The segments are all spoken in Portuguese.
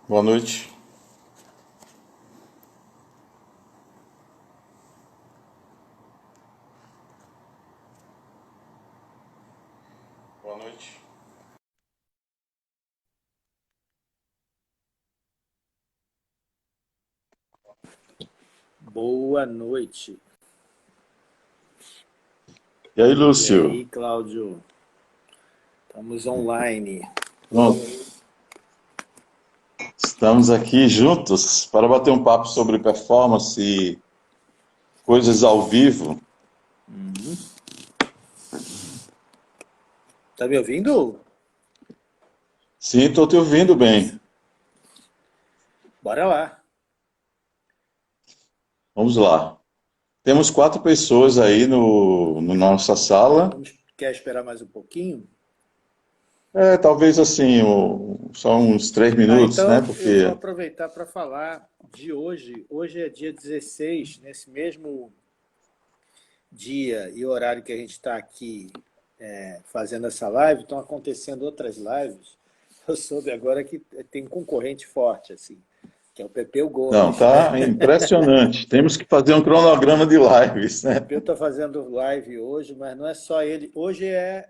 Boa noite. Boa noite. Boa noite. E aí, E Lúcio? aí, Cláudio? Estamos online. Pronto. Estamos aqui juntos para bater um papo sobre performance e coisas ao vivo. Tá me ouvindo? Sim, estou te ouvindo bem. Bora lá. Vamos lá. Temos 4 pessoas aí no nossa sala. Quer esperar mais um pouquinho? Talvez assim, só uns 3 minutos, né? Então eu vou Porque, aproveitar para falar de hoje. Hoje é dia 16, nesse mesmo dia e horário que a gente está aqui fazendo essa live, estão acontecendo outras lives. Eu soube agora que tem um concorrente forte, assim, que é o Pepeu não, Gomes. tá impressionante. Temos que fazer um cronograma de lives, né? Pepeu está fazendo live hoje, mas não é só ele. Hoje é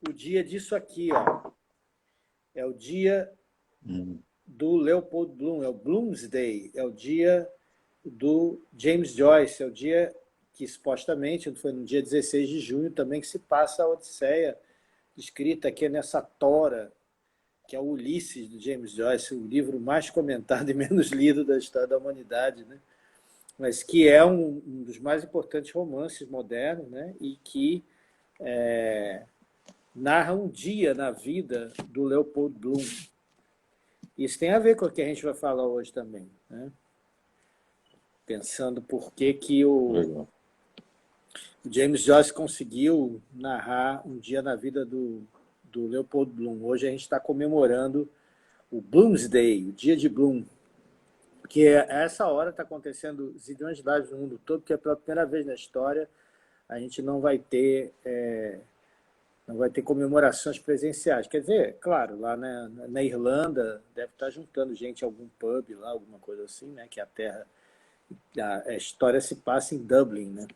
o dia disso aqui, ó. É o dia do Leopold Bloom, é o Bloomsday, é o dia do James Joyce, é o dia que supostamente foi no dia 16 de junho também que se passa a Odisseia, escrita aqui nessa tora, que é o Ulisses do James Joyce, o livro mais comentado e menos lido da história da humanidade, né? Mas que é um dos mais importantes romances modernos, né? E que narra um dia na vida do Leopold Bloom. Isso tem a ver com o que a gente vai falar hoje também, né? Pensando por que Legal. o James Joyce conseguiu narrar um dia na vida do Leopold Bloom. Hoje a gente está comemorando o Bloomsday, o dia de Bloom, que a essa hora está acontecendo zilhões de lives no mundo todo, porque é pela primeira vez na história a gente não vai ter comemorações presenciais. Quer dizer, claro, lá na Irlanda deve estar juntando gente em algum pub lá, alguma coisa assim, né? Que a história se passa em Dublin, né?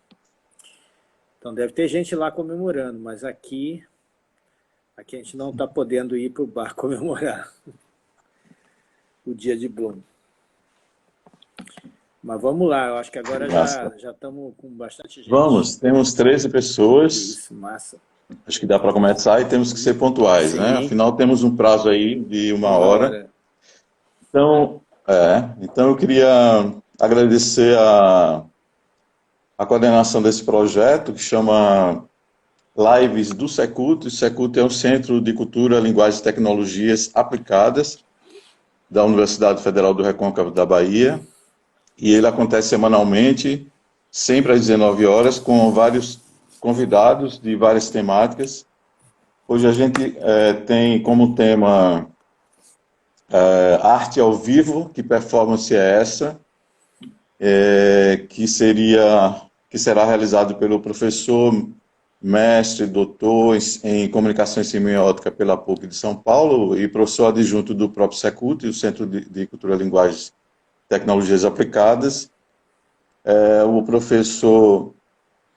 Então deve ter gente lá comemorando, mas aqui a gente não está podendo ir para o bar comemorar o dia de Bloom. Mas vamos lá, eu acho que agora já Massa. já estamos com bastante gente. Vamos, temos 13 pessoas. Isso, massa. Acho que dá para começar e temos que ser pontuais, né? Sim, Afinal, temos um prazo aí de uma uma hora. hora. Então eu queria agradecer a coordenação desse projeto que chama Lives do Secult. O Secult é um Centro de Cultura, Linguagens e Tecnologias Aplicadas da Universidade Federal do Recôncavo da Bahia. E ele acontece semanalmente, sempre às 19 horas, com vários convidados de várias temáticas. Hoje a gente tem como tema arte ao vivo, que performance é essa, que será realizado pelo professor, mestre, doutor em comunicação e semiótica pela PUC de São Paulo e professor adjunto do próprio Secult, o Centro de Cultura, Linguagens e Tecnologias Aplicadas. O professor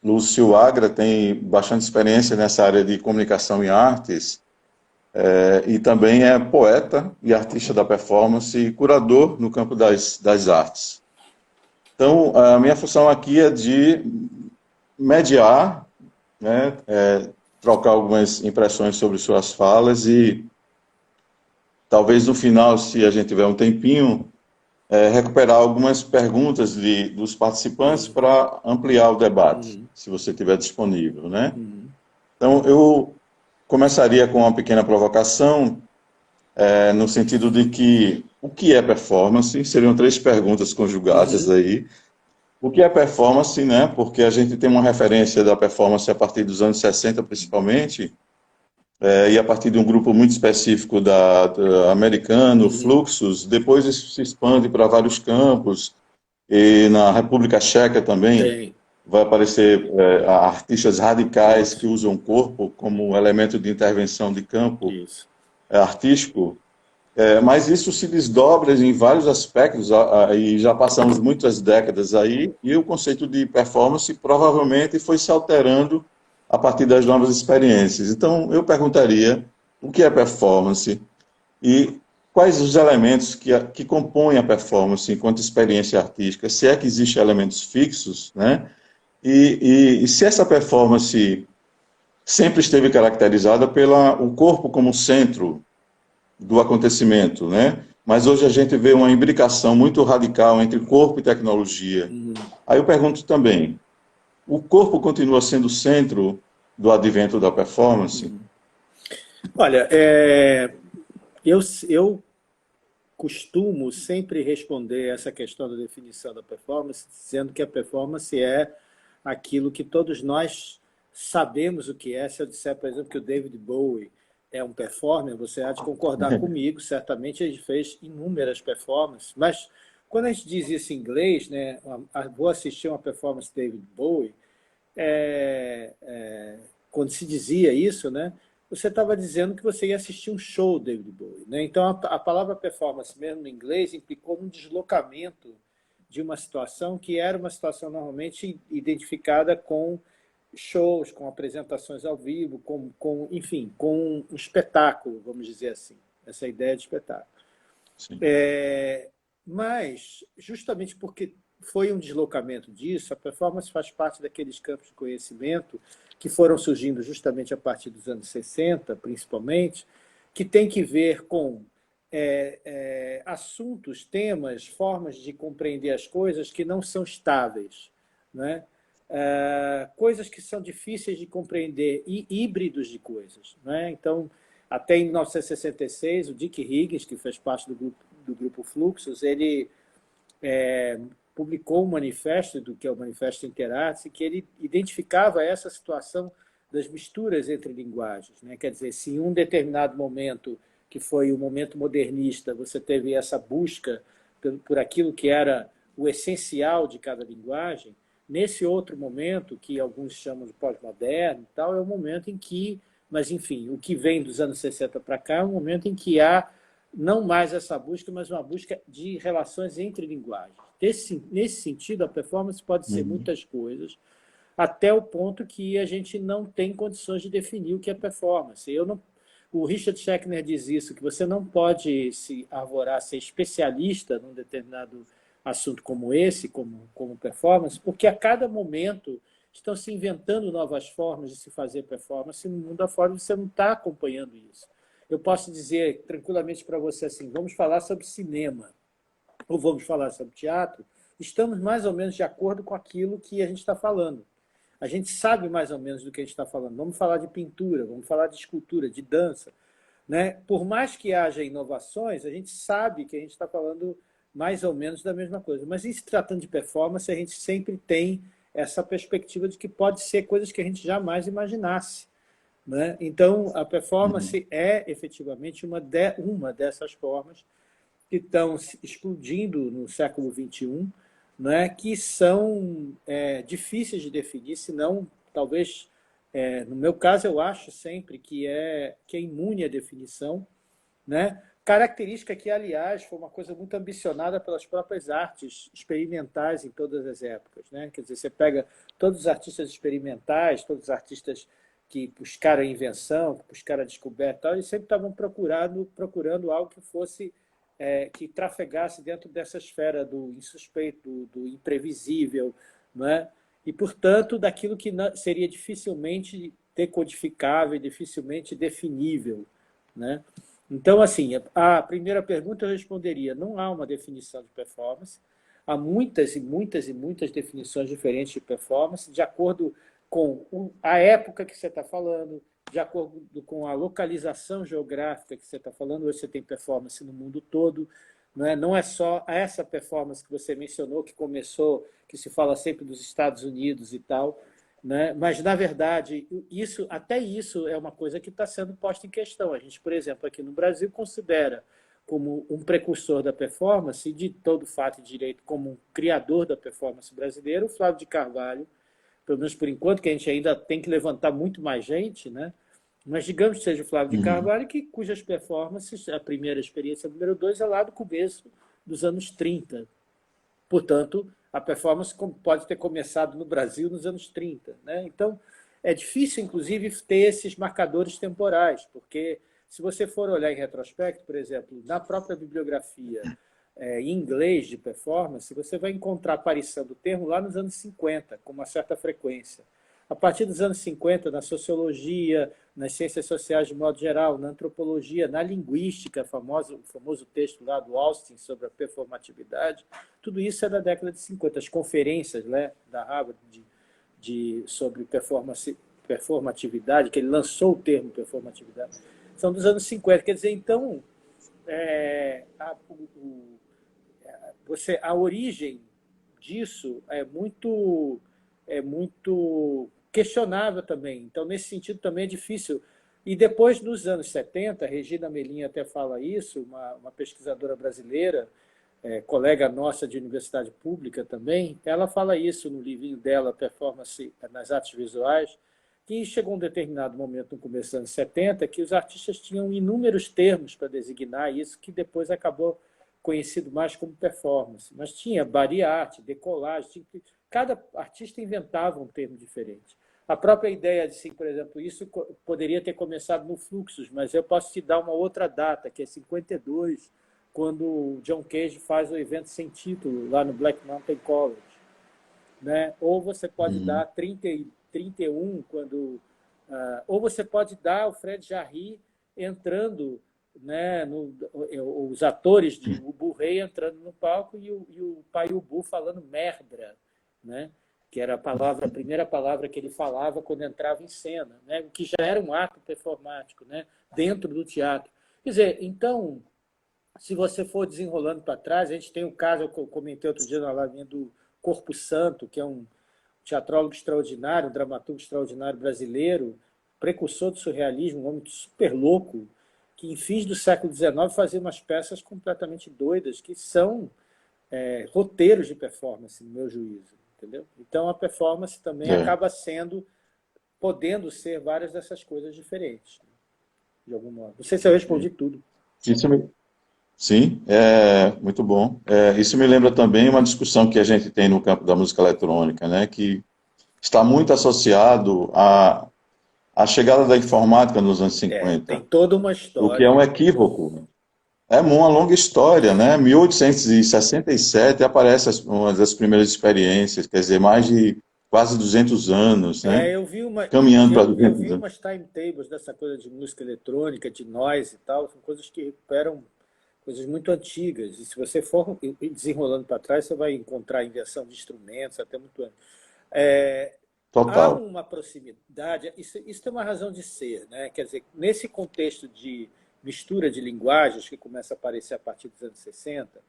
Lúcio Agra tem bastante experiência nessa área de comunicação e artes, e também é poeta e artista da performance e curador no campo das artes. Então, a minha função aqui é de mediar, né, trocar algumas impressões sobre suas falas e talvez no final, se a gente tiver um tempinho, recuperar algumas perguntas dos participantes para ampliar o debate, se você tiver disponível, né? Então, eu começaria com uma pequena provocação, no sentido de que o que é performance? Seriam 3 perguntas conjugadas aí. O que é performance, né? Porque a gente tem uma referência da performance a partir dos anos 60, principalmente, e a partir de um grupo muito específico da americano, Fluxus. Depois isso se expande para vários campos, e na República Tcheca também Tem. vai aparecer artistas radicais que Isso, usam o corpo como elemento de intervenção de campo isso. artístico. Mas isso se desdobra em vários aspectos, e já passamos muitas décadas aí, e o conceito de performance provavelmente foi se alterando a partir das novas experiências. Então, eu perguntaria o que é performance e quais os elementos que compõem a performance enquanto experiência artística, se é que existem elementos fixos, né? E se essa performance sempre esteve caracterizada pelo o corpo como centro do acontecimento, né? Mas hoje a gente vê uma imbricação muito radical entre corpo e tecnologia. Aí eu pergunto também, o corpo continua sendo o centro do advento da performance? Olha, eu costumo sempre responder essa questão da definição da performance, dizendo que a performance é aquilo que todos nós sabemos o que é. Se eu disser, por exemplo, que o David Bowie é um performer, você há de concordar comigo, certamente ele fez inúmeras performances, mas quando a gente diz isso em inglês, né, vou assistir uma performance de David Bowie, quando se dizia isso, né, você estava dizendo que você ia assistir um show do David Bowie. Né? Então, a palavra performance, mesmo no inglês, implicou um deslocamento de uma situação que era uma situação normalmente identificada com shows, com apresentações ao vivo, enfim, com um espetáculo, vamos dizer assim, essa ideia de espetáculo. Mas, justamente porque foi um deslocamento disso, a performance faz parte daqueles campos de conhecimento que foram surgindo justamente a partir dos anos 60, principalmente, que tem que ver com assuntos, temas, formas de compreender as coisas que não são estáveis, né? Coisas que são difíceis de compreender e híbridos de coisas. Né? Então, até em 1966, o Dick Higgins, que fez parte do grupo Fluxus, ele publicou um manifesto, que é o Manifesto Interarte, que ele identificava essa situação das misturas entre linguagens. Né? Quer dizer, se em um determinado momento, que foi o momento modernista, você teve essa busca por aquilo que era o essencial de cada linguagem, nesse outro momento, que alguns chamam de pós-moderno e tal, é o momento em que, mas enfim, o que vem dos anos 60 para cá é um momento em que há não mais essa busca, mas uma busca de relações entre linguagens. Nesse sentido, a performance pode ser muitas coisas, até o ponto que a gente não tem condições de definir o que é performance. O Richard Schechner diz isso, que você não pode se arvorar, ser especialista num determinado assunto como esse, como performance, porque a cada momento estão se inventando novas formas de se fazer performance no mundo afora, e você não está acompanhando isso. Eu posso dizer tranquilamente para você assim, vamos falar sobre cinema, ou vamos falar sobre teatro, estamos mais ou menos de acordo com aquilo que a gente está falando. A gente sabe mais ou menos do que a gente está falando. Vamos falar de pintura, vamos falar de escultura, de dança. Né? Por mais que haja inovações, a gente sabe que a gente está falando mais ou menos da mesma coisa. Mas em se tratando de performance, a gente sempre tem essa perspectiva de que pode ser coisas que a gente jamais imaginasse. Né? Então, a performance é efetivamente uma dessas formas que estão explodindo no século XXI, né? Que são difíceis de definir, senão, talvez, no meu caso, eu acho sempre que é imune à definição, né? Característica que, aliás, foi uma coisa muito ambicionada pelas próprias artes experimentais em todas as épocas. Né? Quer dizer, você pega todos os artistas experimentais, todos os artistas que buscaram a invenção, que buscaram a descoberta, eles sempre estavam procurando algo que fosse, que trafegasse dentro dessa esfera do insuspeito, do imprevisível, né? E, portanto, daquilo que seria dificilmente decodificável, dificilmente definível. Né? Então, assim, a primeira pergunta eu responderia, não há uma definição de performance, há muitas e muitas e muitas definições diferentes de performance, de acordo com a época que você está falando, de acordo com a localização geográfica que você está falando. Hoje você tem performance no mundo todo, não é só essa performance que você mencionou, que começou, que se fala sempre dos Estados Unidos e tal, né? Mas, na verdade, até isso é uma coisa que está sendo posta em questão. A gente, por exemplo, aqui no Brasil, considera como um precursor da performance, de todo fato e direito, como um criador da performance brasileira, o Flávio de Carvalho, pelo menos por enquanto, que a gente ainda tem que levantar muito mais gente, né? Mas digamos que seja o Flávio de Carvalho, cujas performances, a primeira experiência número 2 é lá do começo dos anos 30. Portanto, a performance pode ter começado no Brasil nos anos 30. Né? Então, é difícil, inclusive, ter esses marcadores temporais, porque se você for olhar em retrospecto, por exemplo, na própria bibliografia em inglês de performance, você vai encontrar a aparição do termo lá nos anos 50, com uma certa frequência. A partir dos anos 50, na sociologia, nas ciências sociais de modo geral, na antropologia, na linguística, o famoso texto lá do Austin sobre a performatividade, tudo isso é da década de 50. As conferências, né, da Harvard sobre performatividade, que ele lançou o termo performatividade, são dos anos 50. Quer dizer, então, a origem disso é muito questionável também. Então, nesse sentido, também é difícil. E depois, nos anos 70, Regina Melim até fala isso, uma pesquisadora brasileira, colega nossa de universidade pública também, ela fala isso no livrinho dela, Performance nas Artes Visuais, que chegou um determinado momento, no começo dos anos 70, que os artistas tinham inúmeros termos para designar isso, que depois acabou conhecido mais como performance. Mas tinha body art, decolagem, cada artista inventava um termo diferente. A própria ideia de, por exemplo, isso poderia ter começado no Fluxus, mas eu posso te dar uma outra data, que é 52, quando o John Cage faz o evento sem título lá no Black Mountain College. Né? Ou você pode dar 31, quando... ou você pode dar o Fred Jarry entrando, né, os atores de Ubu Rei entrando no palco e o pai Ubu falando merda, né? Que era a primeira palavra que ele falava quando entrava em cena, né? O que já era um ato performático, né? Dentro do teatro. Quer dizer, então, se você for desenrolando para trás, a gente tem um caso que eu comentei outro dia na live do Corpo Santo, que é um teatrólogo extraordinário, um dramaturgo extraordinário brasileiro, precursor do surrealismo, um homem super louco, que em fins do século XIX fazia umas peças completamente doidas, que são roteiros de performance, no meu juízo. Entendeu? Então, a performance também acaba podendo ser várias dessas coisas diferentes, de algum modo. Não sei se eu respondi tudo. Sim, muito bom. Isso me lembra também uma discussão que a gente tem no campo da música eletrônica, né, que está muito associado à chegada da informática nos anos 50. Tem toda uma história. O que é um equívoco. É uma longa história, né? 1867 aparece uma das primeiras experiências, quer dizer, mais de quase 200 anos, né? Caminhando para 200 anos. Eu vi umas timetables dessa coisa de música eletrônica, de noise e tal, são coisas que recuperam coisas muito antigas. E se você for desenrolando para trás, você vai encontrar a invenção de instrumentos até muito antes. Total. Há uma proximidade, isso tem uma razão de ser, né? Quer dizer, nesse contexto de mistura de linguagens que começa a aparecer a partir dos anos 60,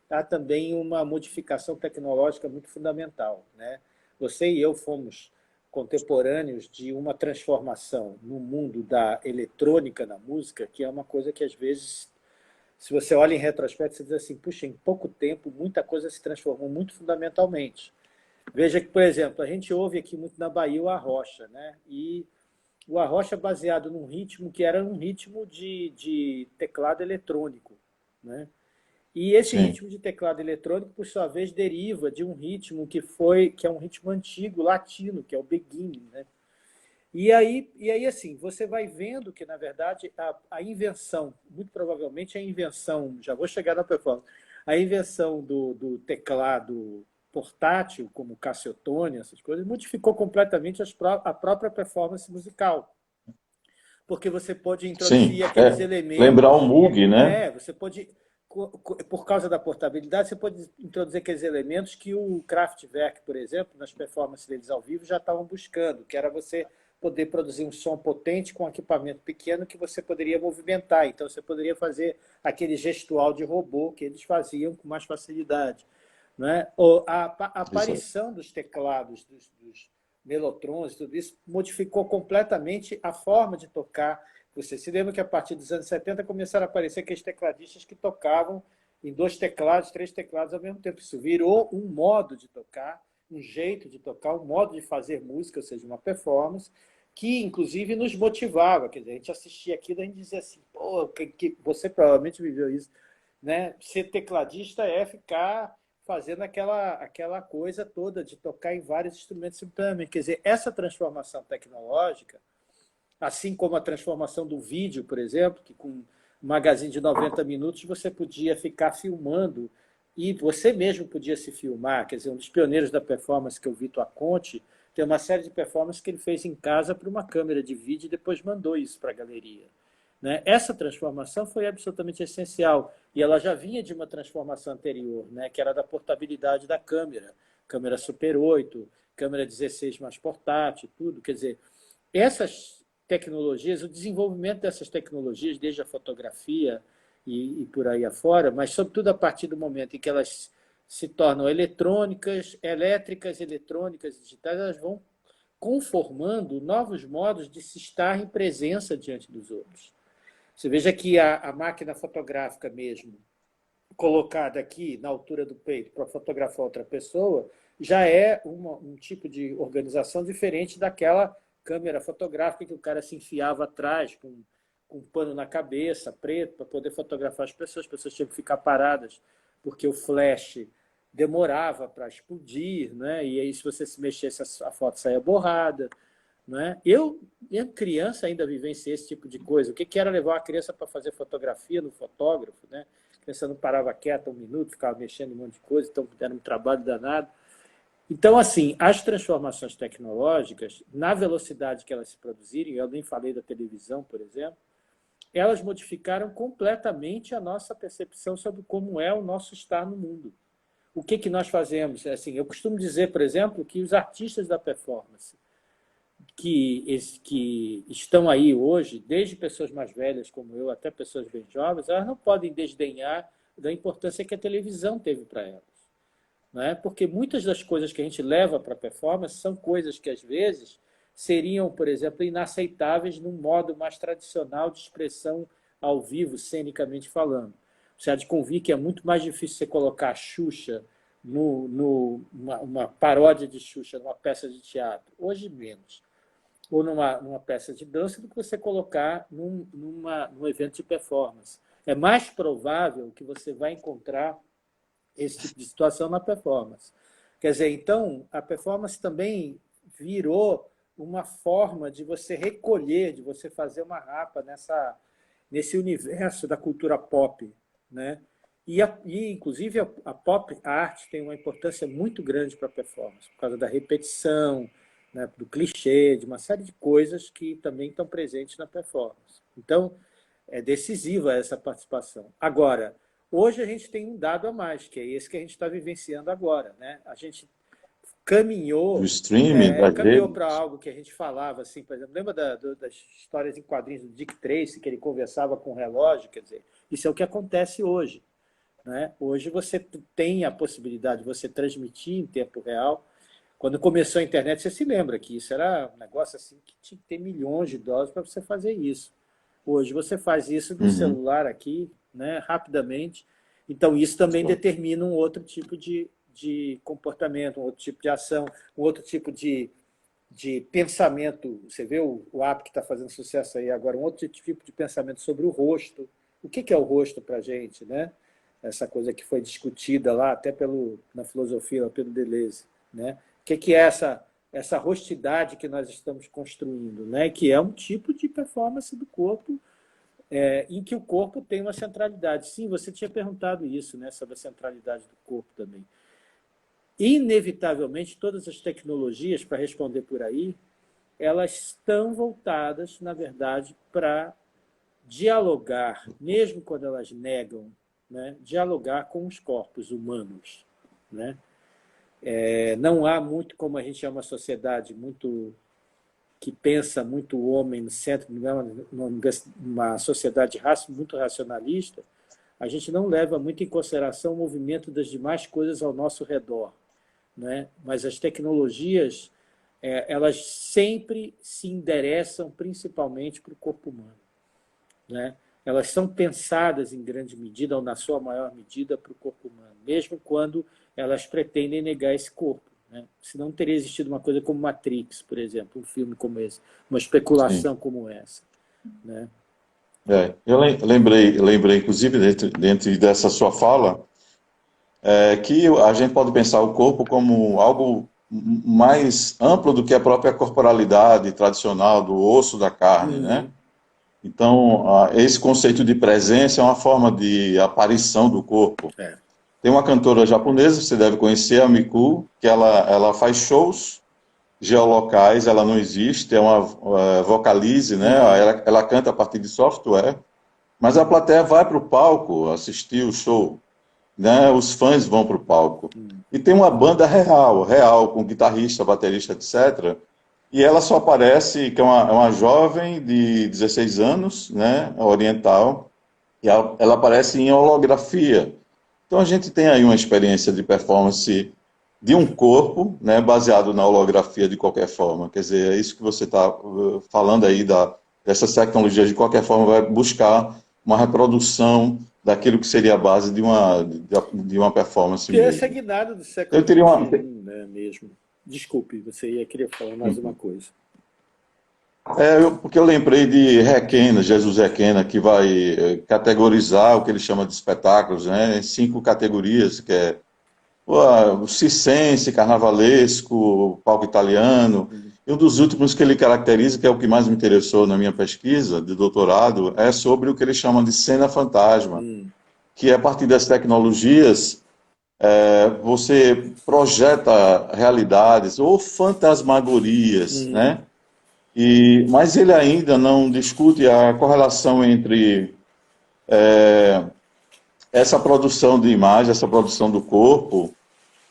há também uma modificação tecnológica muito fundamental, né? Você e eu fomos contemporâneos de uma transformação no mundo da eletrônica na música, que é uma coisa que, às vezes, se você olha em retrospecto, você diz assim, puxa, em pouco tempo, muita coisa se transformou muito fundamentalmente. Veja que, por exemplo, a gente ouve aqui muito na Bahia o arrocha, né? E o arrocha é baseado num ritmo que era um ritmo de teclado eletrônico, né? E esse ritmo de teclado eletrônico, por sua vez, deriva de um ritmo que é um ritmo antigo, latino, que é o beginning, né? E aí, assim, você vai vendo que, na verdade, a invenção, muito provavelmente a invenção, já vou chegar na performance, a invenção do teclado portátil, como Cassiotone, essas coisas, modificou completamente a própria performance musical. Porque você pode introduzir aqueles elementos... Lembrar o Moog, né? Você pode, por causa da portabilidade, você pode introduzir aqueles elementos que o Kraftwerk, por exemplo, nas performances deles ao vivo, já estavam buscando, que era você poder produzir um som potente com um equipamento pequeno que você poderia movimentar. Então, você poderia fazer aquele gestual de robô que eles faziam com mais facilidade. Né? A aparição dos teclados, dos melotrons, tudo isso modificou completamente a forma de tocar. Você se lembra que a partir dos anos 70 começaram a aparecer aqueles tecladistas que tocavam em 2 teclados, 3 teclados ao mesmo tempo. Isso virou um modo de tocar, um jeito de tocar, um modo de fazer música, ou seja, uma performance, que inclusive nos motivava. Quer dizer, a gente assistia aquilo e a gente dizia assim, pô, você provavelmente viveu isso, né? Ser tecladista é ficar fazendo aquela coisa toda de tocar em vários instrumentos simultaneamente. Quer dizer, essa transformação tecnológica, assim como a transformação do vídeo, por exemplo, que com um magazine de 90 minutos você podia ficar filmando e você mesmo podia se filmar. Quer dizer, um dos pioneiros da performance, que é o Vitor Aconte, tem uma série de performances que ele fez em casa para uma câmera de vídeo e depois mandou isso para a galeria. Né? Essa transformação foi absolutamente essencial e ela já vinha de uma transformação anterior, né? Que era da portabilidade da câmera, câmera Super 8, câmera 16 mais portátil, tudo. Quer dizer, essas tecnologias, o desenvolvimento dessas tecnologias, desde a fotografia e por aí afora, mas sobretudo a partir do momento em que elas se tornam eletrônicas, elétricas, eletrônicas, digitais, elas vão conformando novos modos de se estar em presença diante dos outros. Você veja que a máquina fotográfica mesmo, colocada aqui na altura do peito para fotografar outra pessoa, já é um tipo de organização diferente daquela câmera fotográfica que o cara se enfiava atrás com um pano na cabeça, preto, para poder fotografar as pessoas tinham que ficar paradas, porque o flash demorava para explodir, né? E aí, se você se mexesse, a foto saía borrada. Né? Eu, criança, ainda vivenciei esse tipo de coisa. O que era levar a criança para fazer fotografia no fotógrafo? Né? A criança não parava quieta um minuto, ficava mexendo em um monte de coisa, então era um trabalho danado. Então, assim, as transformações tecnológicas, na velocidade que elas se produzirem, eu nem falei da televisão, por exemplo, elas modificaram completamente a nossa percepção sobre como é o nosso estar no mundo. O que nós fazemos? Assim, eu costumo dizer, por exemplo, que os artistas da performance que estão aí hoje, desde pessoas mais velhas como eu até pessoas bem jovens, elas não podem desdenhar da importância que a televisão teve para elas. Né? Porque muitas das coisas que a gente leva para a performance são coisas que, às vezes, seriam, por exemplo, inaceitáveis num modo mais tradicional de expressão ao vivo, cenicamente falando. Você há de convir que é muito mais difícil você colocar a Xuxa uma paródia de Xuxa numa peça de teatro. Hoje, menos. Ou numa peça de dança do que você colocar num evento de performance. É mais provável que você vai encontrar esse tipo de situação na performance. Quer dizer, então, a performance também virou uma forma de você recolher, de você fazer uma rapa nesse universo da cultura pop. Né? Inclusive, a pop art tem uma importância muito grande para a performance, por causa da repetição, né, do clichê, de uma série de coisas que também estão presentes na performance. Então, é decisiva essa participação. Agora, hoje a gente tem um dado a mais, que é esse que a gente está vivenciando agora. Né? A gente caminhou para algo que a gente falava, assim, por exemplo, lembra das histórias em quadrinhos do Dick Tracy, que ele conversava com o relógio? Quer dizer, isso é o que acontece hoje. Né? Hoje você tem a possibilidade de você transmitir em tempo real. Quando começou a internet, você se lembra que isso era um negócio assim que tinha que ter milhões de dólares para você fazer isso. Hoje você faz isso no celular aqui, né, rapidamente. Então, isso também determina um outro tipo de comportamento, um outro tipo de ação, um outro tipo de pensamento. Você vê o app que está fazendo sucesso aí agora, um outro tipo de pensamento sobre o rosto. O que é o rosto para a gente? Né? Essa coisa que foi discutida lá, até na filosofia, pelo Deleuze. Né? O que é essa rostidade que nós estamos construindo, né? Que é um tipo de performance do corpo, em que o corpo tem uma centralidade. Sim, você tinha perguntado isso, né? Sobre a centralidade do corpo também. Inevitavelmente, todas as tecnologias, para responder por aí, elas estão voltadas, na verdade, para dialogar, mesmo quando elas negam, né? Dialogar com os corpos humanos. Né? Não há muito, como a gente é uma sociedade muito que pensa muito o homem no centro, uma sociedade muito racionalista, a gente não leva muito em consideração o movimento das demais coisas ao nosso redor. Né? Mas as tecnologias, elas sempre se endereçam principalmente para o corpo humano. Né? Elas são pensadas em grande medida, ou na sua maior medida, para o corpo humano, mesmo quando elas pretendem negar esse corpo. né? Senão não teria existido uma coisa como Matrix, por exemplo, um filme como esse, uma sim. especulação como essa, né? Eu lembrei, inclusive, dentro dessa sua fala, que a gente pode pensar o corpo como algo mais amplo do que a própria corporalidade tradicional do osso da carne, né? Uhum. Então, esse conceito de presença é uma forma de aparição do corpo. É. Tem uma cantora japonesa, você deve conhecer, a Miku, que ela faz shows geolocais, ela não existe, é uma vocalize, né? Uhum. Ela canta a partir de software, mas a plateia vai para o palco assistir o show, né? Os fãs vão para o palco. Uhum. E tem uma banda real, com guitarrista, baterista, etc. E ela só aparece, que é uma jovem de 16 anos, né? Oriental, e ela aparece em holografia. Então a gente tem aí uma experiência de performance de um corpo, né, baseado na holografia de qualquer forma. Quer dizer, é isso que você está falando aí, dessas tecnologias, de qualquer forma, vai buscar uma reprodução daquilo que seria a base de uma performance Que essa é a mesmo. guinada do Eu século teria uma. XXI, né, mesmo. Desculpe, você ia querer falar mais uma coisa. Porque eu lembrei de Requena, Jesus Requena, que vai categorizar o que ele chama de espetáculos, né, em 5 categorias, que é o circense, carnavalesco, palco italiano. E um dos últimos que ele caracteriza, que é o que mais me interessou na minha pesquisa de doutorado, é sobre o que ele chama de cena fantasma, Hum. que a partir das tecnologias você projeta realidades ou fantasmagorias, Uhum. né? Mas ele ainda não discute a correlação entre essa produção de imagem, essa produção do corpo,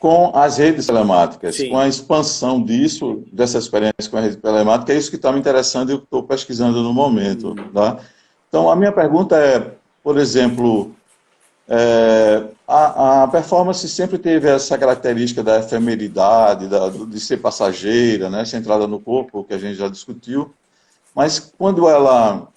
com as redes telemáticas, com Sim. a expansão disso, dessa experiência com a rede telemática, é isso que está me interessando e eu estou pesquisando no momento. Uhum. Tá? Então, a minha pergunta é, por exemplo, a performance sempre teve essa característica da efemeridade, de ser passageira, né, centrada no corpo, que a gente já discutiu, mas quando ela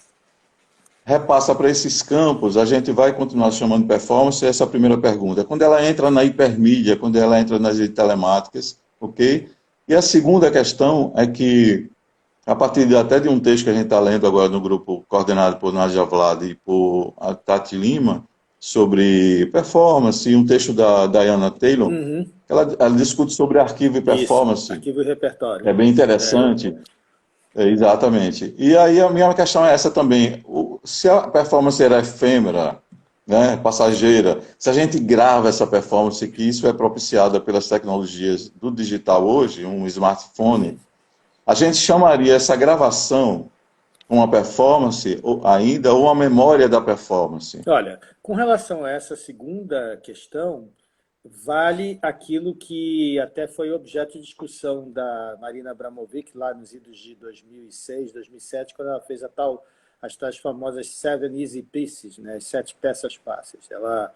repassa para esses campos, a gente vai continuar chamando performance, essa é a primeira pergunta. Quando ela entra na hipermídia, quando ela entra nas redes telemáticas, ok? E a segunda questão é que, a partir até de um texto que a gente está lendo agora no grupo coordenado por Nadia Vlad e por a Tati Lima, sobre performance, um texto da Diana Taylor, Uhum. ela discute sobre arquivo e Isso, performance, arquivo e repertório. é bem É. interessante. Exatamente. E aí a minha questão é essa também. Se a performance era efêmera, né, passageira, se a gente grava essa performance, que isso é propiciada pelas tecnologias do digital hoje, um smartphone, Uhum. a gente chamaria essa gravação uma performance ou ainda ou uma memória da performance. Olha, com relação a essa segunda questão, vale aquilo que até foi objeto de discussão da Marina Abramovic lá nos idos de 2006, 2007, quando ela fez as tais famosas Seven Easy Pieces, né, as 7 peças fáceis. Ela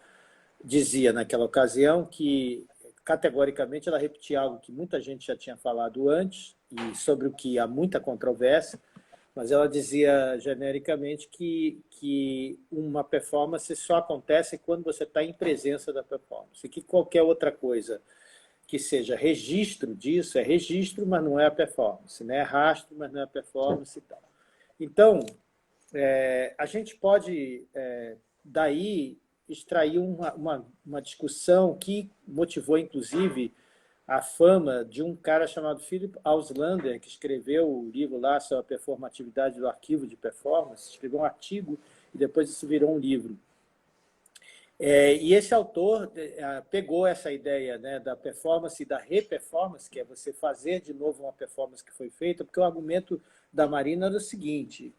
dizia naquela ocasião que, categoricamente, ela repetia algo que muita gente já tinha falado antes e sobre o que há muita controvérsia, mas ela dizia genericamente que uma performance só acontece quando você está em presença da performance, e que qualquer outra coisa que seja registro disso é registro, mas não é a performance, né? É rastro, mas não é a performance e tal. Então, a gente pode, daí, extrair uma discussão que motivou, inclusive, a fama de um cara chamado Philip Auslander, que escreveu o livro lá sobre a performatividade do arquivo de performance, escreveu um artigo e depois isso virou um livro. E esse autor pegou essa ideia, né, da performance e da reperformance, que é você fazer de novo uma performance que foi feita, porque o argumento da Marina era o seguinte: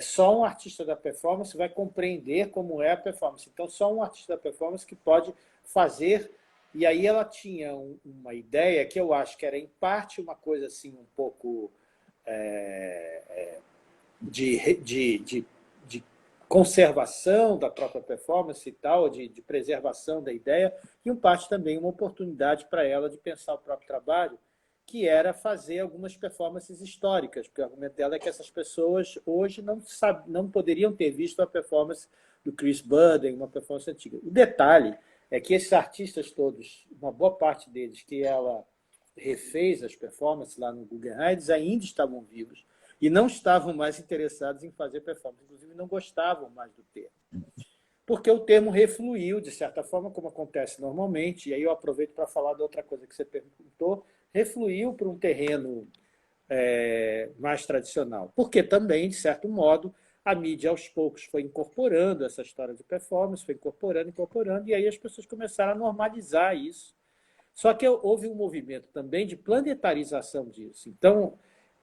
só um artista da performance vai compreender como é a performance. Então, só um artista da performance que pode fazer. E aí ela tinha uma ideia que eu acho que era, em parte, uma coisa assim um pouco de conservação da própria performance e tal, de preservação da ideia, e, em parte, também uma oportunidade para ela de pensar o próprio trabalho, que era fazer algumas performances históricas, porque o argumento dela é que essas pessoas hoje não poderiam ter visto a performance do Chris Budden, uma performance antiga. O detalhe é que esses artistas todos, uma boa parte deles que ela refez as performances lá no Guggenheim, eles ainda estavam vivos e não estavam mais interessados em fazer performance, inclusive não gostavam mais do termo. Porque o termo refluiu, de certa forma, como acontece normalmente, e aí eu aproveito para falar de outra coisa que você perguntou, refluiu para um terreno mais tradicional. Porque também, de certo modo, a mídia aos poucos foi incorporando essa história de performance, foi incorporando, e aí as pessoas começaram a normalizar isso. Só que houve um movimento também de planetarização disso. Então,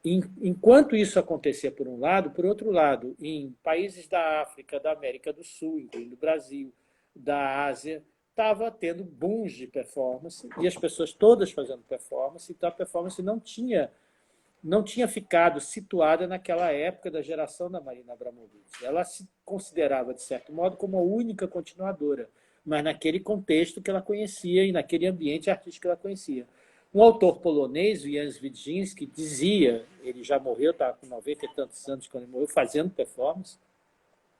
enquanto isso acontecia por um lado, por outro lado, em países da África, da América do Sul, incluindo o Brasil, da Ásia, estava tendo booms de performance, e as pessoas todas fazendo performance, então a performance não tinha ficado situada naquela época da geração da Marina Abramovic. Ela se considerava, de certo modo, como a única continuadora, mas naquele contexto que ela conhecia e naquele ambiente artístico que ela conhecia. Um autor polonês, o Jan Swidziński, dizia, ele já morreu, estava com 90 e tantos anos quando ele morreu, fazendo performance,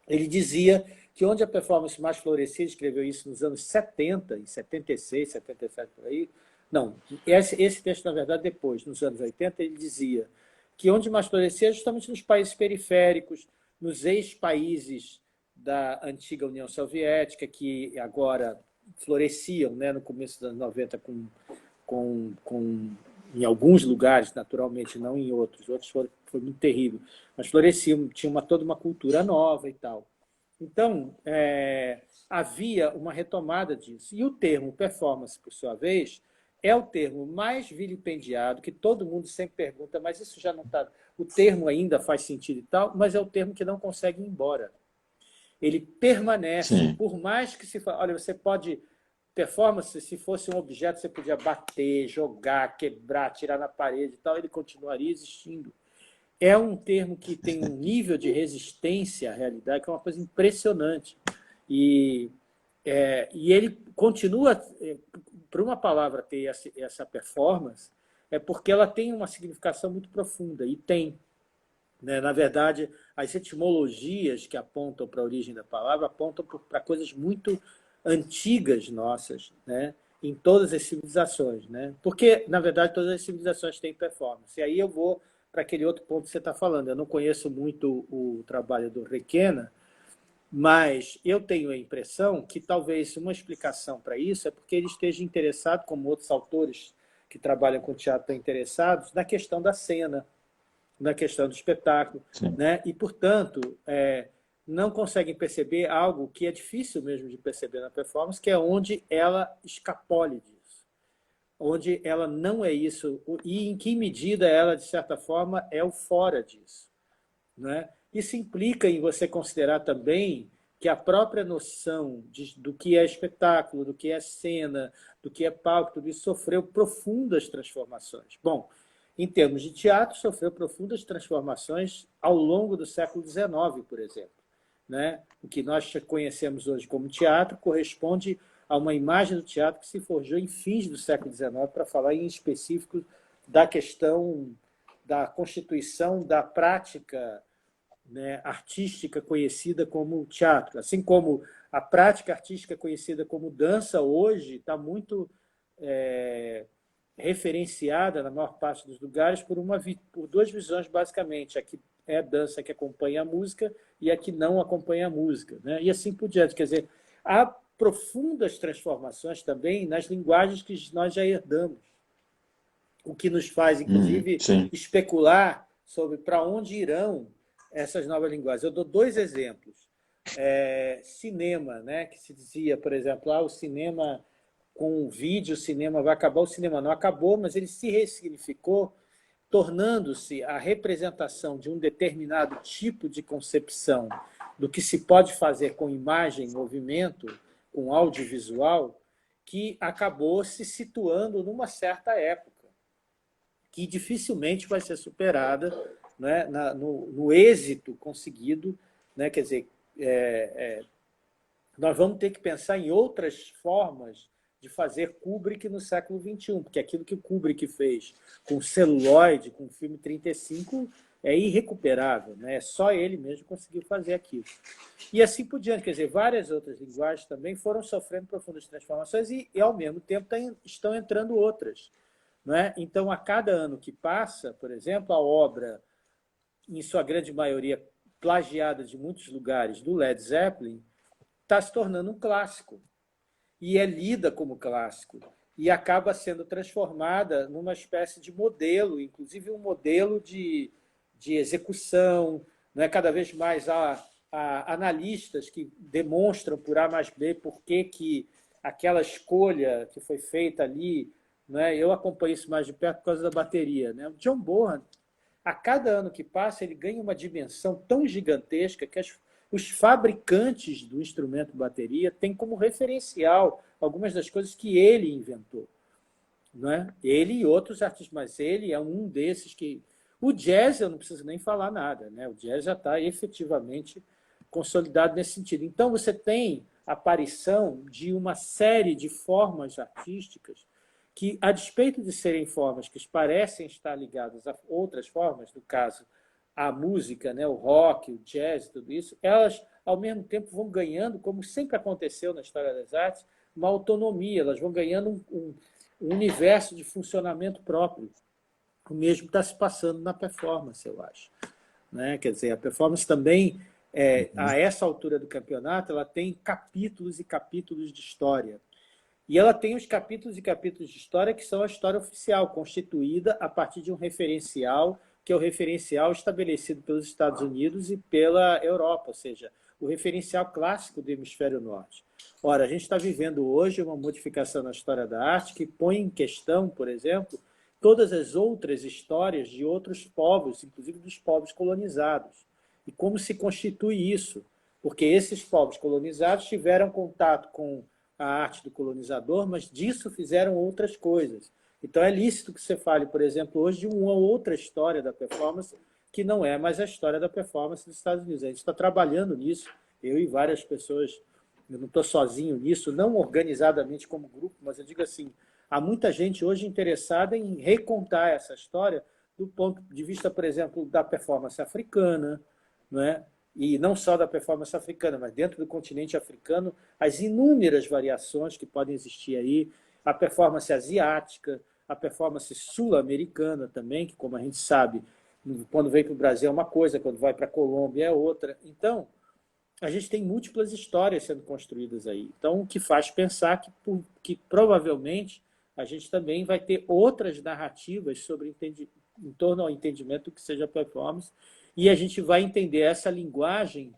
ele dizia que onde a performance mais florescia, ele escreveu isso nos anos 70, em 76, 77, por aí. Não, esse texto, na verdade, depois, nos anos 80, ele dizia que onde mais florescia é justamente nos países periféricos, nos ex-países da antiga União Soviética, que agora floresciam, né, no começo dos anos 90 em alguns lugares, naturalmente, não em outros. Outros foi muito terrível. Mas floresciam, tinha toda uma cultura nova e tal. Então, havia uma retomada disso. E o termo performance, por sua vez, é o termo mais vilipendiado, que todo mundo sempre pergunta, mas isso já não está... O termo ainda faz sentido e tal, mas é o termo que não consegue ir embora. Ele permanece, Sim. por mais que se fale... Olha, você pode... Performance, se fosse um objeto, você podia bater, jogar, quebrar, tirar na parede e tal, ele continuaria existindo. É um termo que tem um nível de resistência à realidade que é uma coisa impressionante. E ele continua, para uma palavra ter essa performance, é porque ela tem uma significação muito profunda, e tem. Né? Na verdade, as etimologias que apontam para a origem da palavra apontam para coisas muito antigas nossas, né? Em todas as civilizações. Né? Porque, na verdade, todas as civilizações têm performance. E aí eu vou para aquele outro ponto que você está falando. Eu não conheço muito o trabalho do Requena, mas eu tenho a impressão que talvez uma explicação para isso é porque ele esteja interessado, como outros autores que trabalham com teatro estão interessados, na questão da cena, na questão do espetáculo. Né? E, portanto, não conseguem perceber algo que é difícil mesmo de perceber na performance, que é onde ela escapole disso, onde ela não é isso, e em que medida ela, de certa forma, é o fora disso. Né? Isso implica em você considerar também que a própria noção do que é espetáculo, do que é cena, do que é palco, tudo isso sofreu profundas transformações. Bom, em termos de teatro, sofreu profundas transformações ao longo do século XIX, por exemplo. Né? O que nós conhecemos hoje como teatro corresponde a uma imagem do teatro que se forjou em fins do século XIX, para falar em específico da questão da constituição da prática, né, artística conhecida como teatro. Assim como a prática artística conhecida como dança hoje está muito referenciada na maior parte dos lugares por duas visões, basicamente. A que é a dança que acompanha a música e a que não acompanha a música. Né? E assim por diante. Quer dizer, há profundas transformações também nas linguagens que nós já herdamos. O que nos faz, inclusive, especular sobre para onde irão essas novas linguagens. Eu dou dois exemplos. Cinema, né? Que se dizia, por exemplo, o cinema com o vídeo, o cinema vai acabar. O cinema não acabou, mas ele se ressignificou, tornando-se a representação de um determinado tipo de concepção do que se pode fazer com imagem, movimento, com audiovisual, que acabou se situando numa certa época, que dificilmente vai ser superada, né, no êxito conseguido. Né? Quer dizer, nós vamos ter que pensar em outras formas de fazer Kubrick no século XXI, porque aquilo que o Kubrick fez com celuloide, com o filme 35, é irrecuperável. Né? Só ele mesmo conseguiu fazer aquilo. E assim por diante. Quer dizer, várias outras linguagens também foram sofrendo profundas transformações e ao mesmo tempo, estão entrando outras. não é? Então, a cada ano que passa, por exemplo, a obra, em sua grande maioria plagiada de muitos lugares, do Led Zeppelin, está se tornando um clássico. E é lida como clássico. E acaba sendo transformada numa espécie de modelo, inclusive um modelo de execução. Não é? Cada vez mais há analistas que demonstram por A mais B por que aquela escolha que foi feita ali. Não é? Eu acompanho isso mais de perto por causa da bateria. Né? O John Bonham, a cada ano que passa, ele ganha uma dimensão tão gigantesca que os fabricantes do instrumento bateria têm como referencial algumas das coisas que ele inventou. Não é? Ele e outros artistas, mas ele é um desses que... O jazz, eu não preciso nem falar nada, né? O jazz já está efetivamente consolidado nesse sentido. Então, você tem a aparição de uma série de formas artísticas que, a despeito de serem formas que parecem estar ligadas a outras formas, no caso, a música, né, o rock, o jazz, tudo isso, elas, ao mesmo tempo, vão ganhando, como sempre aconteceu na história das artes, uma autonomia, elas vão ganhando um universo de funcionamento próprio. O mesmo está se passando na performance, eu acho. Né? Quer dizer, a performance também, a essa altura do campeonato, ela tem capítulos e capítulos de história. E ela tem os capítulos e capítulos de história que são a história oficial, constituída a partir de um referencial, que é o referencial estabelecido pelos Estados Unidos e pela Europa, ou seja, o referencial clássico do hemisfério norte. Ora, a gente está vivendo hoje uma modificação na história da arte que põe em questão, por exemplo, todas as outras histórias de outros povos, inclusive dos povos colonizados. E como se constitui isso? Porque esses povos colonizados tiveram contato com a arte do colonizador, mas disso fizeram outras coisas. Então é lícito que você fale, por exemplo, hoje de uma outra história da performance que não é mais a história da performance dos Estados Unidos. A gente está trabalhando nisso, eu e várias pessoas, eu não estou sozinho nisso, não organizadamente como grupo, mas eu digo assim, há muita gente hoje interessada em recontar essa história do ponto de vista, por exemplo, da performance africana, não é? E não só da performance africana, mas dentro do continente africano, as inúmeras variações que podem existir aí, a performance asiática, a performance sul-americana também, que, como a gente sabe, quando vem para o Brasil é uma coisa, quando vai para a Colômbia é outra. Então, a gente tem múltiplas histórias sendo construídas aí. Então, o que faz pensar que provavelmente a gente também vai ter outras narrativas sobre em torno ao entendimento do que seja performance, e a gente vai entender essa linguagem,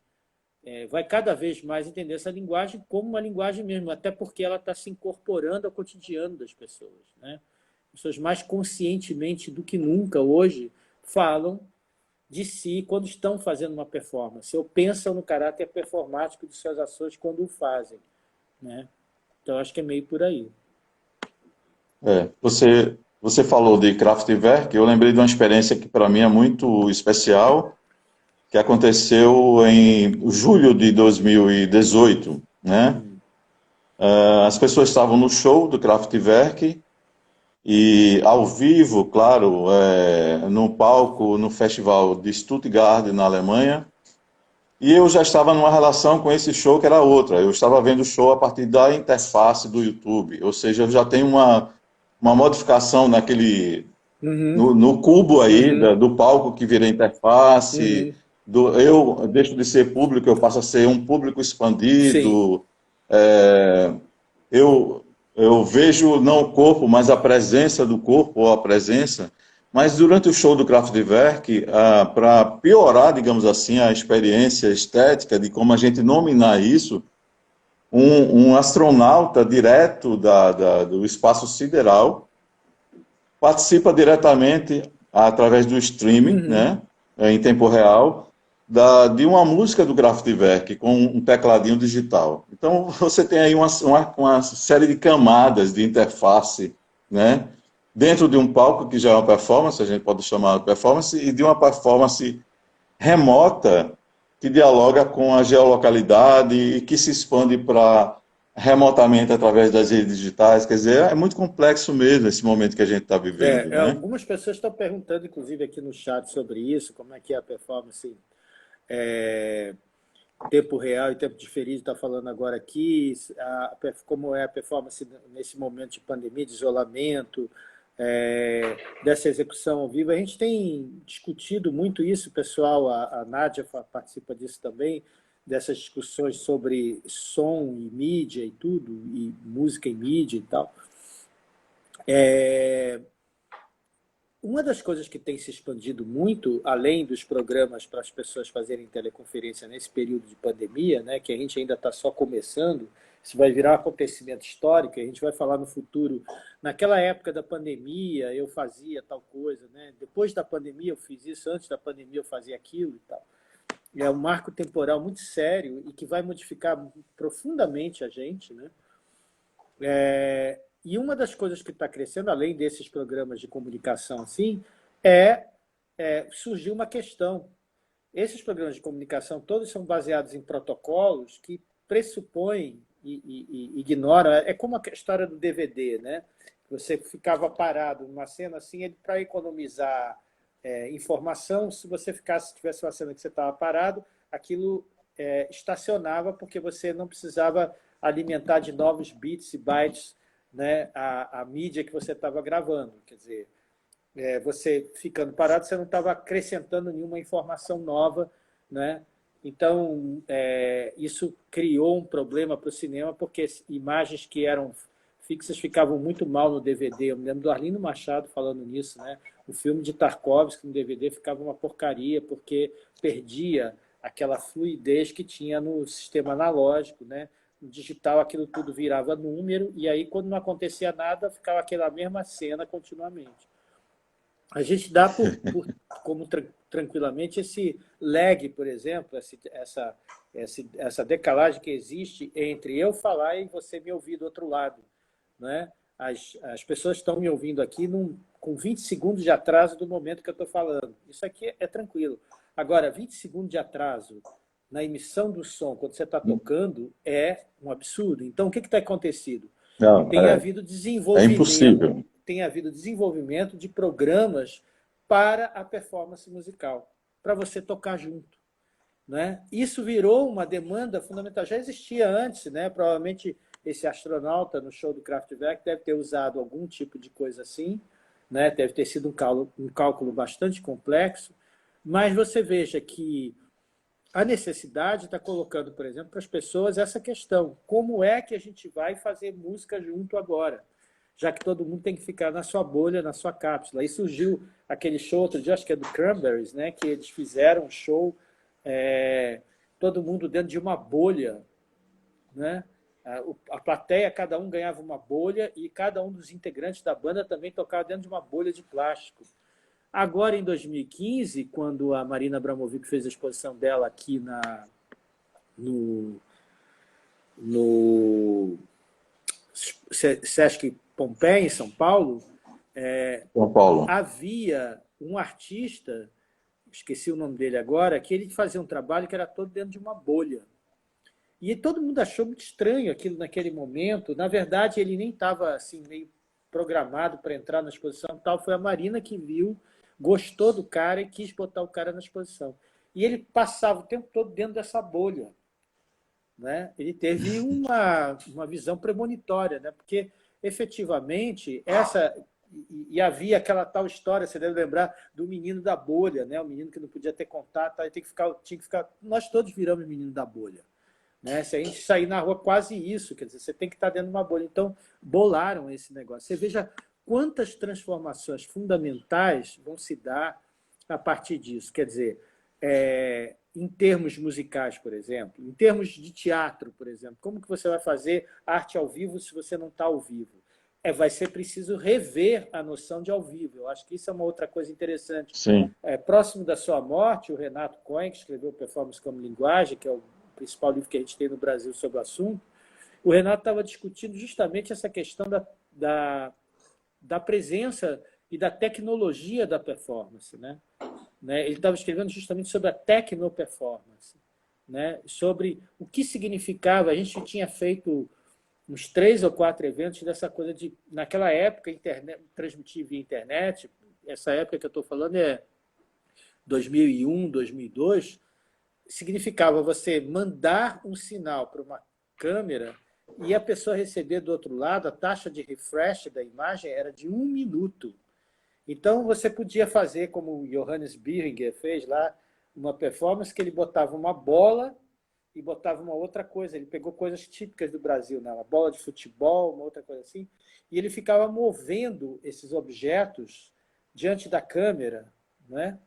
vai cada vez mais entender essa linguagem como uma linguagem mesmo, até porque ela está se incorporando ao cotidiano das pessoas. Né? As pessoas mais conscientemente do que nunca hoje falam de si quando estão fazendo uma performance, ou pensam no caráter performático de suas ações quando o fazem. Né? Então, acho que é meio por aí. Você falou de Kraftwerk, eu lembrei de uma experiência que para mim é muito especial, que aconteceu em julho de 2018, né? As pessoas estavam no show do Kraftwerk e ao vivo, claro, no palco, no festival de Stuttgart, na Alemanha, e eu já estava numa relação com esse show que era outra. Eu estava vendo o show a partir da interface do YouTube, ou seja, eu já tenho uma modificação no cubo aí do palco que vira interface, eu deixo de ser público, eu passo a ser um público Sim. expandido, eu, eu vejo não o corpo, mas a presença do corpo ou a presença. Mas durante o show do Kraftwerk, para piorar, digamos assim, a experiência estética de como a gente nominar isso, um astronauta direto do espaço sideral participa diretamente através do streaming, né, em tempo real, de uma música do Kraftwerk com um tecladinho digital. Então você tem aí uma série de camadas de interface, né, dentro de um palco que já é uma performance, a gente pode chamar de performance, e de uma performance remota que dialoga com a geolocalidade e que se expande para remotamente através das redes digitais. Quer dizer, é muito complexo mesmo esse momento que a gente está vivendo, né? Algumas pessoas estão perguntando, inclusive aqui no chat, sobre isso, como é que é a performance tempo real e tempo diferido, está falando agora aqui, como é a performance nesse momento de pandemia, de isolamento, dessa execução ao vivo. A gente tem discutido muito isso, pessoal, a Nádia participa disso também, dessas discussões sobre som e mídia e tudo, e música e mídia e tal. Uma das coisas que tem se expandido muito, além dos programas para as pessoas fazerem teleconferência nesse período de pandemia, né, que a gente ainda está só começando, isso vai virar um acontecimento histórico, a gente vai falar no futuro. Naquela época da pandemia, eu fazia tal coisa, né? Depois da pandemia eu fiz isso, antes da pandemia eu fazia aquilo e tal. É um marco temporal muito sério e que vai modificar profundamente a gente, né? E uma das coisas que está crescendo, além desses programas de comunicação, assim, surgiu uma questão. Esses programas de comunicação todos são baseados em protocolos que pressupõem e ignoram. É como a história do DVD, né? Você ficava parado numa cena assim, para economizar informação, se você tivesse uma cena que você estava parado, aquilo estacionava, porque você não precisava alimentar de novos bits e bytes, né, a mídia que você estava gravando. Quer dizer, você ficando parado, você não estava acrescentando nenhuma informação nova, né? Então, isso criou um problema para o cinema, porque imagens que eram fixas ficavam muito mal no DVD. Eu me lembro do Arlindo Machado falando nisso, né? O filme de Tarkovsky no DVD ficava uma porcaria, porque perdia aquela fluidez que tinha no sistema analógico, né? No digital, aquilo tudo virava número, e aí, quando não acontecia nada, ficava aquela mesma cena continuamente. A gente dá como tranquilamente esse lag, por exemplo, essa decalagem que existe entre eu falar e você me ouvir do outro lado, né? As pessoas estão me ouvindo aqui com 20 segundos de atraso do momento que eu estou falando. Isso aqui é tranquilo. Agora, 20 segundos de atraso na emissão do som, quando você está tocando, é um absurdo. Então, o que está acontecendo? Não, Tem havido impossível. tem havido desenvolvimento de programas para a performance musical, para você tocar junto, né? Isso virou uma demanda fundamental. Já existia antes, né? Provavelmente esse astronauta no show do Kraftwerk deve ter usado algum tipo de coisa assim, né? Deve ter sido um cálculo bastante complexo, mas você veja que a necessidade está colocando, por exemplo, para as pessoas essa questão: como é que a gente vai fazer música junto agora? Já que todo mundo tem que ficar na sua bolha, na sua cápsula. Aí surgiu aquele show, outro dia, acho que é do Cranberries, né? Que eles fizeram um show, todo mundo dentro de uma bolha, né? A plateia, cada um ganhava uma bolha e cada um dos integrantes da banda também tocava dentro de uma bolha de plástico. Agora, em 2015, quando a Marina Abramovic fez a exposição dela aqui no Sesc Pompeia, em São Paulo, São Paulo. havia um artista, esqueci o nome dele agora, que ele fazia um trabalho que era todo dentro de uma bolha. E todo mundo achou muito estranho aquilo naquele momento. Na verdade, ele nem estava assim, meio programado para entrar na exposição. Tal. Foi a Marina que viu, gostou do cara e quis botar o cara na exposição. E ele passava o tempo todo dentro dessa bolha, né? Ele teve uma visão premonitória, né? Porque, efetivamente, e havia aquela tal história, você deve lembrar, do menino da bolha, né? O menino que não podia ter contato, tinha que ficar... Nós todos viramos menino da bolha, né? Se a gente sair na rua, quase isso, quer dizer, você tem que estar dentro de uma bolha. Então, bolaram esse negócio. Você veja quantas transformações fundamentais vão se dar a partir disso. Quer dizer, em termos musicais, por exemplo, em termos de teatro, por exemplo, como que você vai fazer arte ao vivo se você não está ao vivo? Vai ser preciso rever a noção de ao vivo. Eu acho que isso é uma outra coisa interessante. Sim. Próximo da sua morte, o Renato Cohen, que escreveu Performance como Linguagem, que é o principal livro que a gente tem no Brasil sobre o assunto, o Renato estava discutindo justamente essa questão da presença e da tecnologia da performance, né? Ele estava escrevendo justamente sobre a tecnoperformance, né? Sobre o que significava. A gente tinha feito uns 3 ou 4 eventos dessa coisa de, naquela época, internet, transmitir via internet. Essa época que eu estou falando é 2001, 2002, significava você mandar um sinal para uma câmera e a pessoa receber do outro lado, a taxa de refresh da imagem era de 1 minuto. Então, você podia fazer, como o Johannes Biringer fez lá, uma performance que ele botava uma bola e botava uma outra coisa. Ele pegou coisas típicas do Brasil, né? Uma bola de futebol, uma outra coisa assim, e ele ficava movendo esses objetos diante da câmera, né?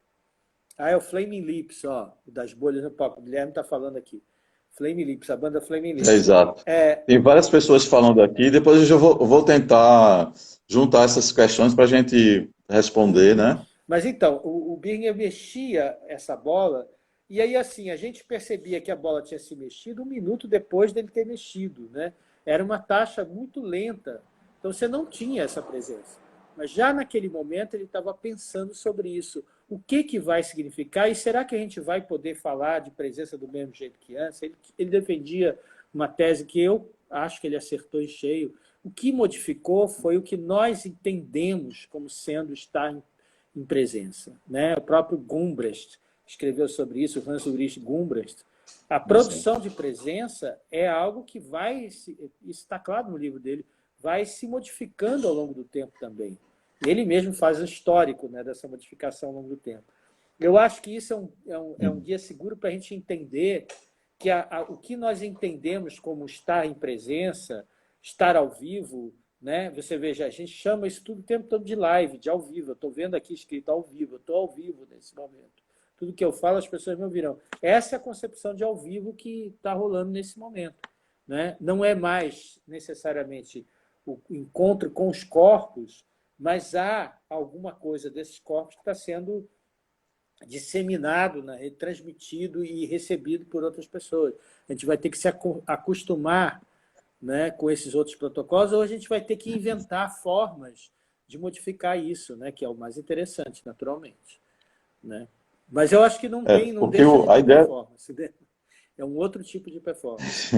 Ah, é o Flaming Lips, ó, das bolhas no palco. O Guilherme está falando aqui. Flaming Lips, a banda Flaming É Lips. exato. Tem várias pessoas falando aqui, depois eu vou tentar juntar essas questões para a gente responder, né? Mas então, o Birner mexia essa bola, e aí assim, a gente percebia que a bola tinha se mexido 1 minuto depois dele ter mexido, né? Era uma taxa muito lenta, então você não tinha essa presença. Mas já naquele momento ele estava pensando sobre isso. O que, que vai significar? E será que a gente vai poder falar de presença do mesmo jeito que antes? Ele defendia uma tese que eu acho que ele acertou em cheio. O que modificou foi o que nós entendemos como sendo estar em presença, né? O próprio Gumbrecht escreveu sobre isso, Hans Ulrich Gumbrecht. A produção de presença é algo que vai, isso está claro no livro dele, vai se modificando ao longo do tempo também. Ele mesmo faz um histórico, né, dessa modificação ao longo do tempo. Eu acho que isso é um guia seguro para a gente entender que o que nós entendemos como estar em presença, estar ao vivo, né? Você veja, a gente chama isso tudo o tempo todo de live, de ao vivo. Eu estou vendo aqui escrito ao vivo, eu estou ao vivo nesse momento. Tudo que eu falo, as pessoas me ouvirão. Essa é a concepção de ao vivo que está rolando nesse momento, né? Não é mais necessariamente o encontro com os corpos, mas há alguma coisa desses corpos que está sendo disseminado, né, transmitido e recebido por outras pessoas. A gente vai ter que se acostumar, né, com esses outros protocolos, ou a gente vai ter que inventar formas de modificar isso, né, que é o mais interessante, naturalmente, né? Mas eu acho que não Porque deixa de a ter ideia, performance, né? É um outro tipo de performance.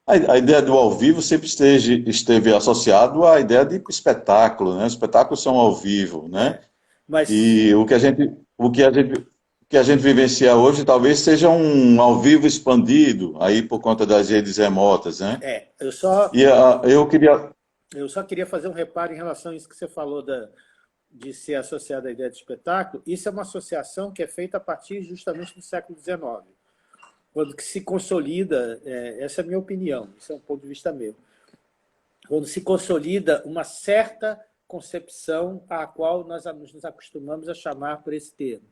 a ideia do ao vivo sempre esteve associado à ideia de espetáculo, né? Os espetáculos são ao vivo, né? Mas E o que a gente vivencia hoje talvez seja um ao vivo expandido, aí por conta das redes remotas, né? eu só E eu queria. eu só queria fazer um reparo em relação a isso que você falou de ser associado à ideia de espetáculo. Isso é uma associação que é feita a partir justamente do século XIX, quando que se consolida, essa é a minha opinião, isso é um ponto de vista meu, quando se consolida uma certa concepção à qual nós nos acostumamos a chamar por esse termo,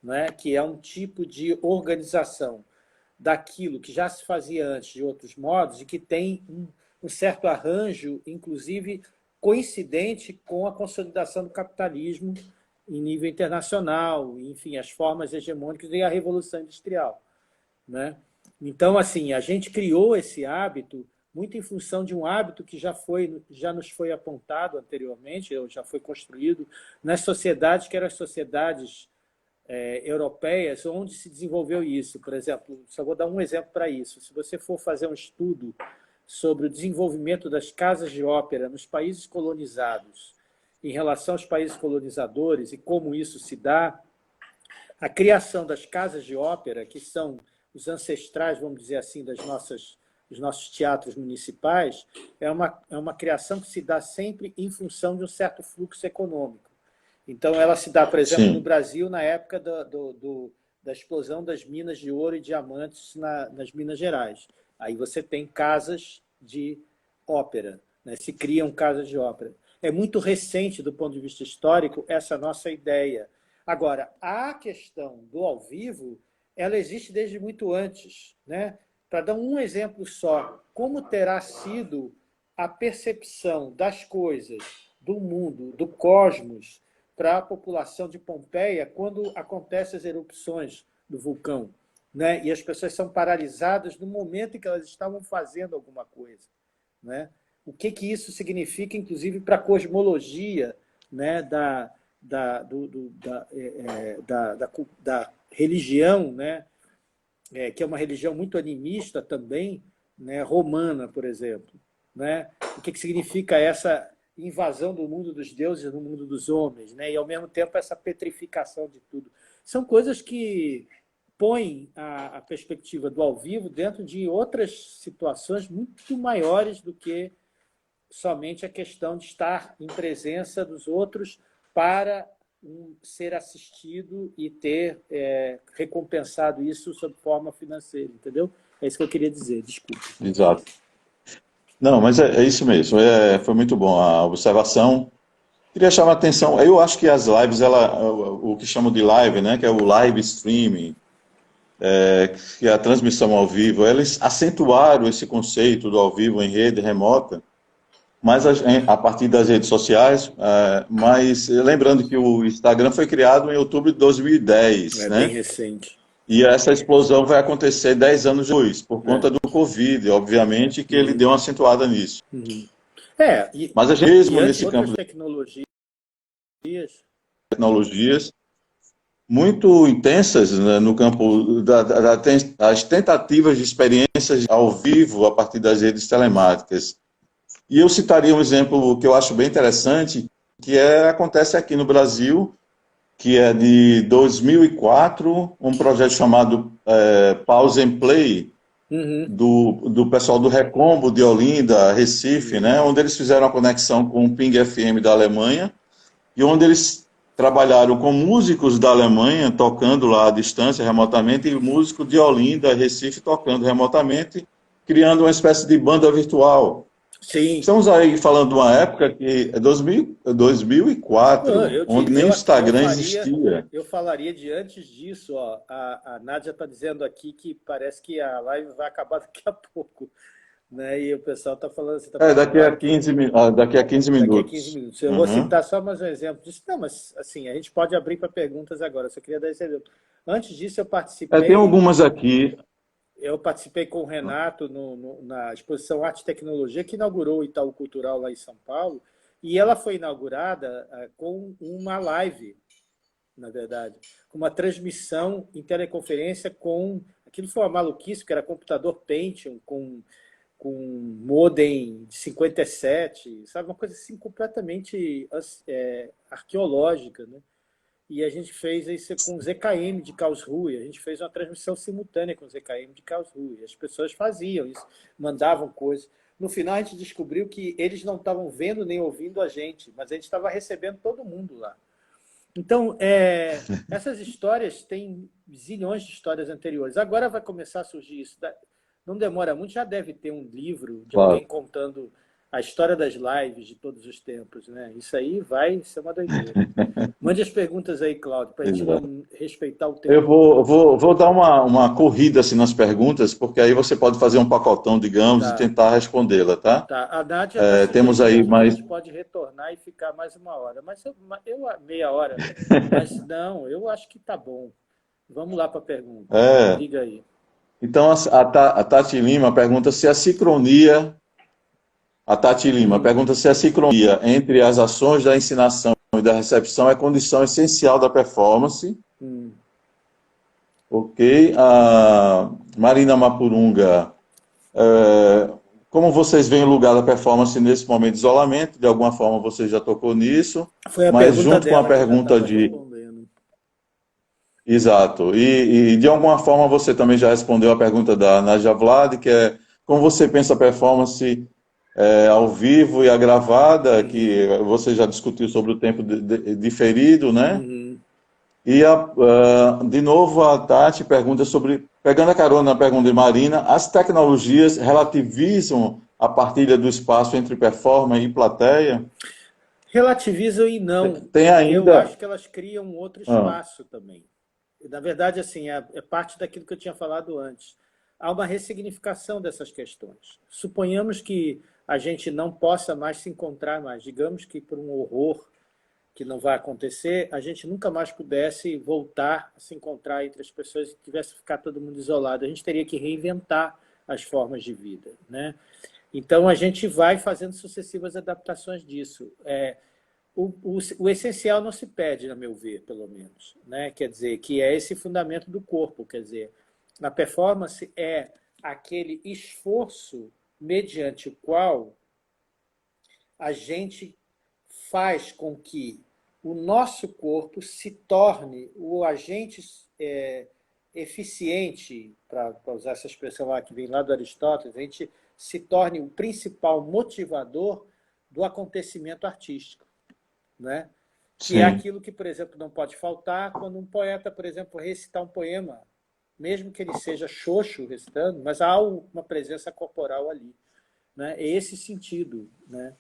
né? Que é um tipo de organização daquilo que já se fazia antes de outros modos e que tem um certo arranjo, inclusive coincidente com a consolidação do capitalismo em nível internacional, enfim, as formas hegemônicas e a Revolução Industrial, né? Então, assim, a gente criou esse hábito muito em função de um hábito que já nos foi apontado anteriormente, ou já foi construído nas sociedades que eram as sociedades europeias, onde se desenvolveu isso. Por exemplo, só vou dar um exemplo para isso. Se você for fazer um estudo sobre o desenvolvimento das casas de ópera nos países colonizados em relação aos países colonizadores e como isso se dá, a criação das casas de ópera, que são os ancestrais, vamos dizer assim, dos nossos teatros municipais, é uma criação que se dá sempre em função de um certo fluxo econômico. Então, ela se dá, por exemplo, no Sim, Brasil, na época da explosão das minas de ouro e diamantes nas Minas Gerais. Aí você tem casas de ópera, né? Se criam casas de ópera. É muito recente, do ponto de vista histórico, essa nossa ideia. Agora, a questão do ao vivo, ela existe desde muito antes, né? Para dar um exemplo só, como terá sido a percepção das coisas, do mundo, do cosmos, para a população de Pompeia quando acontecem as erupções do vulcão, né? E as pessoas são paralisadas no momento em que elas estavam fazendo alguma coisa, né? O que isso significa, inclusive, para a cosmologia, né? Da religião, né? Que é uma religião muito animista também, né? Romana, por exemplo, né? O que significa essa invasão do mundo dos deuses no mundo dos homens, né? E, ao mesmo tempo, essa petrificação de tudo. São coisas que põe a perspectiva do ao vivo dentro de outras situações muito maiores do que somente a questão de estar em presença dos outros para ser assistido e ter recompensado isso sob forma financeira, entendeu? É isso que eu queria dizer, desculpa. Exato. Não, mas é isso mesmo. Foi muito bom a observação. Queria chamar a atenção. Eu acho que as lives, o que chamam de live, né, que é o live streaming, que é a transmissão ao vivo, eles acentuaram esse conceito do ao vivo em rede remota, mas a partir das redes sociais. Mas lembrando que o Instagram foi criado em outubro de 2010, É bem né? recente. E essa explosão vai acontecer 10 anos depois, por conta do Covid, obviamente, que ele deu uma acentuada nisso. Mas a gente mesmo nesse campo de tecnologias, muito intensas, né, no campo das tentativas de experiências ao vivo a partir das redes telemáticas. E eu citaria um exemplo que eu acho bem interessante, que acontece aqui no Brasil, que é de 2004, um projeto chamado Pause and Play, do pessoal do Recombo de Olinda, Recife, né, onde eles fizeram a conexão com o Ping FM da Alemanha, e onde eles trabalharam com músicos da Alemanha, tocando lá à distância, remotamente, e músicos de Olinda, Recife, tocando remotamente, criando uma espécie de banda virtual. Sim. Estamos aí falando de uma época que é 2004, onde nem o Instagram existia. Eu falaria de antes disso. Ó, a Nádia está dizendo aqui que parece que a live vai acabar daqui a pouco. Né? E o pessoal está falando... Daqui a 15 minutos. Daqui a 15 minutos. Eu vou Uhum. citar só mais um exemplo disso. Não, mas assim, a gente pode abrir para perguntas agora. Eu só queria dar esse exemplo. Antes disso, eu participei... Tem algumas aqui. Eu participei com o Renato na exposição Arte e Tecnologia, que inaugurou o Itaú Cultural lá em São Paulo, e ela foi inaugurada com uma live, na verdade, com uma transmissão em teleconferência com... Aquilo foi uma maluquice, que era computador Pentium, com modem de 57, sabe? Uma coisa assim completamente arqueológica, né? E a gente fez isso com o ZKM de Karlsruhe. A gente fez uma transmissão simultânea com o ZKM de Karlsruhe. As pessoas faziam isso, mandavam coisas. No final, a gente descobriu que eles não estavam vendo nem ouvindo a gente, mas a gente estava recebendo todo mundo lá. Então, essas histórias têm zilhões de histórias anteriores. Agora vai começar a surgir isso. Não demora muito, já deve ter um livro de alguém contando a história das lives de todos os tempos, né? Isso aí vai ser uma doideira. Mande as perguntas aí, Cláudio, para a gente não respeitar o tempo. Eu vou dar uma corrida assim, nas perguntas, porque aí você pode fazer um pacotão, digamos, e tentar respondê-la, tá? Tá. A Nádia está temos aí mais... a gente pode retornar e ficar mais uma hora. Mas meia hora. Mas não, eu acho que tá bom. Vamos lá para a pergunta. Liga aí. Então, a Tati Lima pergunta se a sincronia... A Tati Lima pergunta se a sincronia entre as ações da ensinação e da recepção é condição essencial da performance. Ok. A Marina Mapurunga, como vocês veem o lugar da performance nesse momento de isolamento? De alguma forma você já tocou nisso. Foi a mas pergunta junto com a pergunta de... respondendo. Exato. E de alguma forma você também já respondeu a pergunta da Nadia Vlad, que é como você pensa a performance ao vivo e a gravada, que você já discutiu sobre o tempo diferido, né? E, de novo, a Tati pergunta sobre, pegando a carona na pergunta de Marina, as tecnologias relativizam a partilha do espaço entre performance e plateia? Relativizam e não. Tem ainda... Eu acho que elas criam um outro espaço também. Na verdade, assim, é parte daquilo que eu tinha falado antes. Há uma ressignificação dessas questões. Suponhamos que a gente não possa mais se encontrar mais. Digamos que por um horror que não vai acontecer, a gente nunca mais pudesse voltar a se encontrar entre as pessoas e tivesse que ficar todo mundo isolado. A gente teria que reinventar as formas de vida, né? Então, a gente vai fazendo sucessivas adaptações disso. O essencial não se perde, a meu ver, pelo menos, né? Quer dizer, que é esse fundamento do corpo. Quer dizer, a performance é aquele esforço mediante o qual a gente faz com que o nosso corpo se torne o agente eficiente, para usar essa expressão lá que vem lá do Aristóteles, a gente se torne o principal motivador do acontecimento artístico, né? Que é Sim, aquilo que, por exemplo, não pode faltar quando um poeta, por exemplo, recitar um poema, mesmo que ele seja xoxo recitando, mas há uma presença corporal ali, né? É esse sentido, né?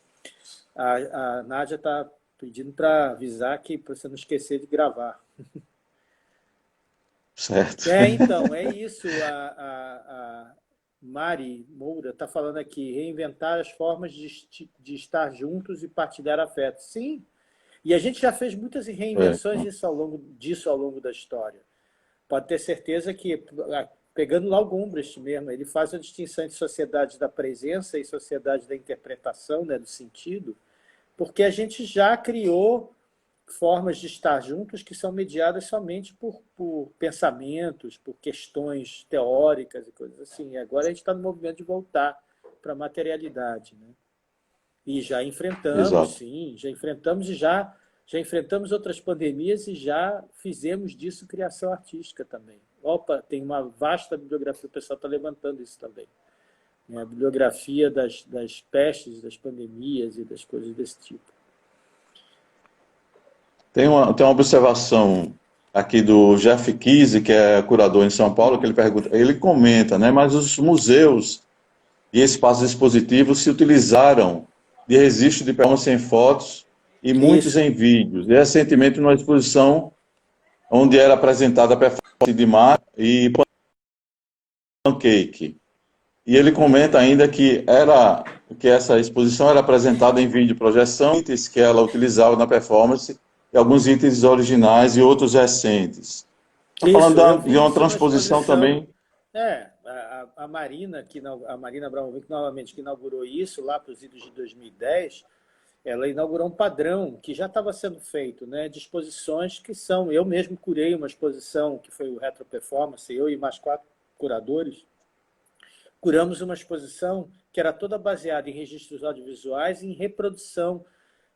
A Nádia está pedindo para avisar que para você não esquecer de gravar. certo. Então, é isso. A Mari Moura está falando aqui, reinventar as formas de estar juntos e partilhar afeto. Sim, e a gente já fez muitas É, reinvenções disso ao longo da história. Pode ter certeza que, pegando lá o Gumbrist mesmo, ele faz a distinção entre sociedade da presença e sociedade da interpretação, né, do sentido, porque a gente já criou formas de estar juntos que são mediadas somente por pensamentos, por questões teóricas e coisas assim. E agora a gente está no movimento de voltar para a materialidade, né? E já enfrentamos, exato. sim, já enfrentamos e já enfrentamos outras pandemias e já fizemos disso criação artística também. Opa, tem uma vasta bibliografia, o pessoal está levantando isso também. Né? A bibliografia das pestes, das pandemias e das coisas desse tipo. Tem uma observação aqui do Jeff Kise, que é curador em São Paulo, que ele pergunta, ele comenta, né, mas os museus e espaços expositivos se utilizaram de registro de performance em fotos e muitos Isso, em vídeos. E recentemente, numa exposição onde era apresentada a performance de mar e pancake. E ele comenta ainda que essa exposição era apresentada em vídeo projeção, itens que ela utilizava na performance, e alguns itens originais e outros recentes. Está falando isso, eu de vi uma isso na transposição exposição. também. A Marina, a Marina Abramovic, novamente, que inaugurou isso lá para os idos de 2010, ela inaugurou um padrão que já estava sendo feito, né, de exposições que são... Eu mesmo curei uma exposição que foi o Retro Performance, eu e mais 4 curadores, curamos uma exposição que era toda baseada em registros audiovisuais e em reprodução,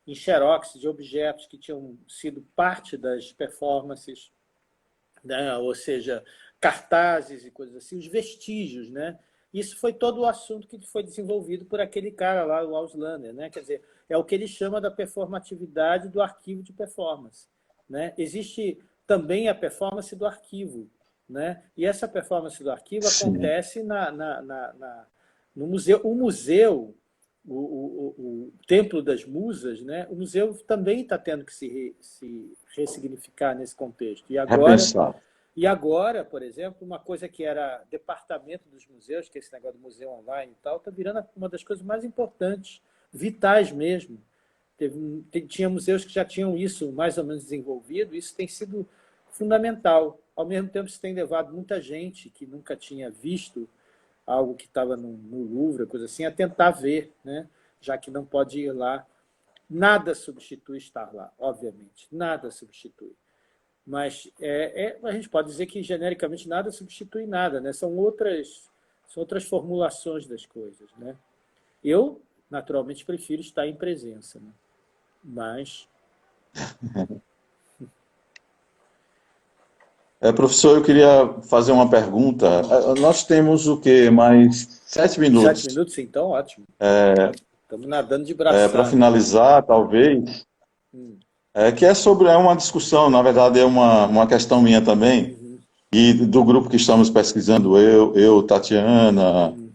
em xerox de objetos que tinham sido parte das performances, né? Ou seja, cartazes e coisas assim, os vestígios, né? Isso foi todo o assunto que foi desenvolvido por aquele cara lá, o Auslander, né? Quer dizer, é o que ele chama da performatividade do arquivo de performance, né? Existe também a performance do arquivo, né? E essa performance do arquivo Sim, acontece no museu. O museu, o Templo das Musas, né? O museu também está tendo que se ressignificar nesse contexto. repensar. E agora, por exemplo, uma coisa que era departamento dos museus, que é esse negócio do museu online e tal, está virando uma das coisas mais importantes, vitais mesmo. Tinha museus que já tinham isso mais ou menos desenvolvido, isso tem sido fundamental. Ao mesmo tempo, isso tem levado muita gente que nunca tinha visto algo que estava no Louvre, coisa assim, a tentar ver, né? Já que não pode ir lá. Nada substitui estar lá, obviamente. Nada substitui. Mas a gente pode dizer que, genericamente, nada substitui nada, né? São outras formulações das coisas, né? Eu, naturalmente, prefiro estar em presença, né? Mas... Professor, eu queria fazer uma pergunta. Nós temos o quê? Mais 7 7 minutos. minutos, então, ótimo. Estamos nadando de Para braçada. finalizar, talvez, Hum, que é uma discussão, na verdade é uma questão minha também, uhum, e do grupo que estamos pesquisando, Tatiana, uhum,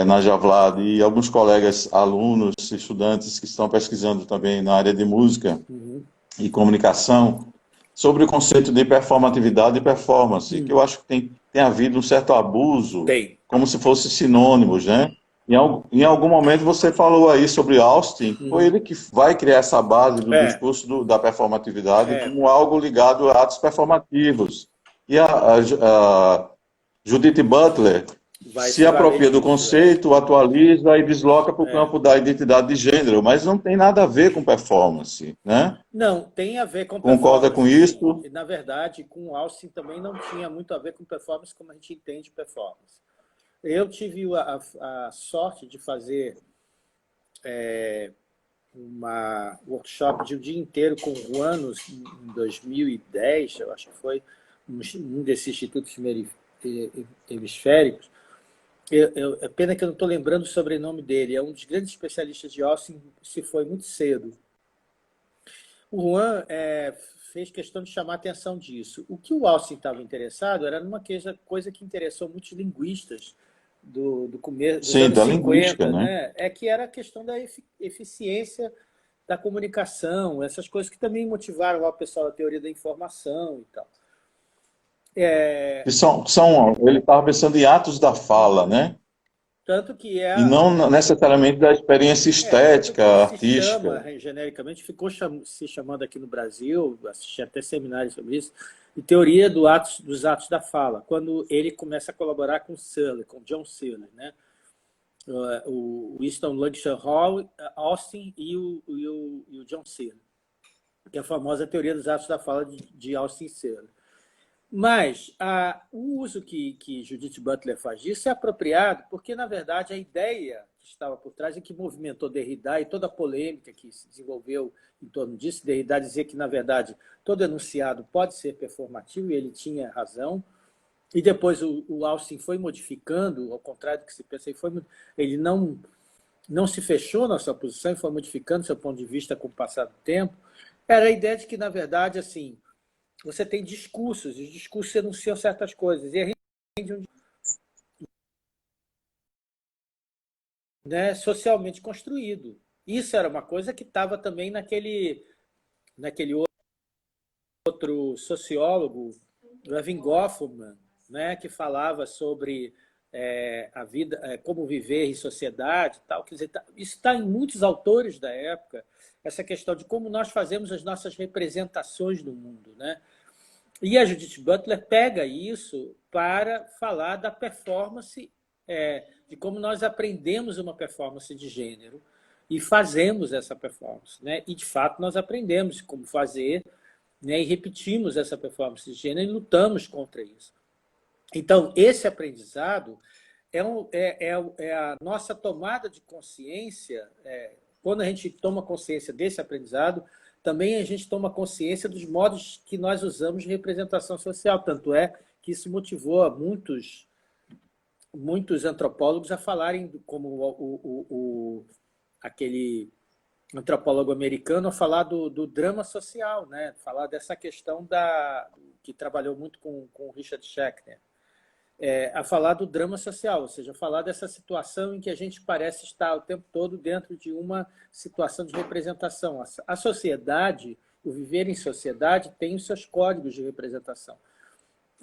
Naja Vlad e alguns colegas alunos, estudantes que estão pesquisando também na área de música uhum, e comunicação, sobre o conceito de performatividade e performance, que uhum. eu acho que tem havido um certo abuso, Tem. como se fossem sinônimos, né? Em algum momento você falou aí sobre Austin, que foi Uhum. ele que vai criar essa base do É, discurso da performatividade é. como algo ligado a atos performativos. E a Judith Butler Vai se se valer apropria do disso, conceito, atualiza e desloca para o é. campo da identidade de gênero, mas não tem nada a ver com performance, né? Não, tem a ver com Concorda com performance, sim. isso? E, na verdade, com o Austin também não tinha muito a ver com performance como a gente entende performance. Eu tive a sorte de fazer uma workshop de um dia inteiro com Juanos em 2010, eu acho que foi, um desses institutos hemisféricos. É pena que eu não estou lembrando o sobrenome dele. É um dos grandes especialistas de Austin, se foi muito cedo. O Juan fez questão de chamar a atenção disso. O que o Austin estava interessado era numa coisa que interessou muitos linguistas do começo dos Sim, anos da linguística, 50, né? né? Que era a questão da eficiência da comunicação, essas coisas que também motivaram lá o pessoal da teoria da informação e tal. Que ele estava pensando em atos da fala, né? Tanto que E não necessariamente da experiência tanto estética, que se chama, artística. genericamente, ficou se chamando aqui no Brasil, assisti até seminários sobre isso, de teoria dos atos da fala, quando ele começa a colaborar com Searle, com John Searle, né? O Winston Ledger Hall, Austin e o John Searle, que é a famosa teoria dos atos da fala de Austin e Searle. Mas o uso que Judith Butler faz disso é apropriado porque, na verdade, a ideia que estava por trás e que movimentou Derrida e toda a polêmica que se desenvolveu em torno disso, Derrida dizia que, na verdade, todo enunciado pode ser performativo, e ele tinha razão, e depois o Austin foi modificando, ao contrário do que se pensa, ele não se fechou na sua posição e foi modificando seu ponto de vista com o passar do tempo, era a ideia de que, na verdade, assim, você tem discursos, e os discursos enunciam certas coisas, e a gente tem socialmente construído. Isso era uma coisa que estava também naquele outro sociólogo, Erving Goffman, né, que falava sobre a vida, como viver em sociedade, tal. Quer dizer, isso está em muitos autores da época, essa questão de como nós fazemos as nossas representações do mundo, né? E a Judith Butler pega isso para falar da performance, de como nós aprendemos uma performance de gênero e fazemos essa performance, né? E, de fato, nós aprendemos como fazer, né? E repetimos essa performance de gênero e lutamos contra isso. Então, esse aprendizado é a nossa tomada de consciência. Quando a gente toma consciência desse aprendizado, também a gente toma consciência dos modos que nós usamos de representação social. Tanto é que isso motivou a muitos antropólogos a falarem, como aquele antropólogo americano, a falar do drama social, né? Falar dessa questão que trabalhou muito com o Richard Schechner. A falar do drama social, ou seja, falar dessa situação em que a gente parece estar o tempo todo dentro de uma situação de representação. A sociedade, o viver em sociedade, tem os seus códigos de representação.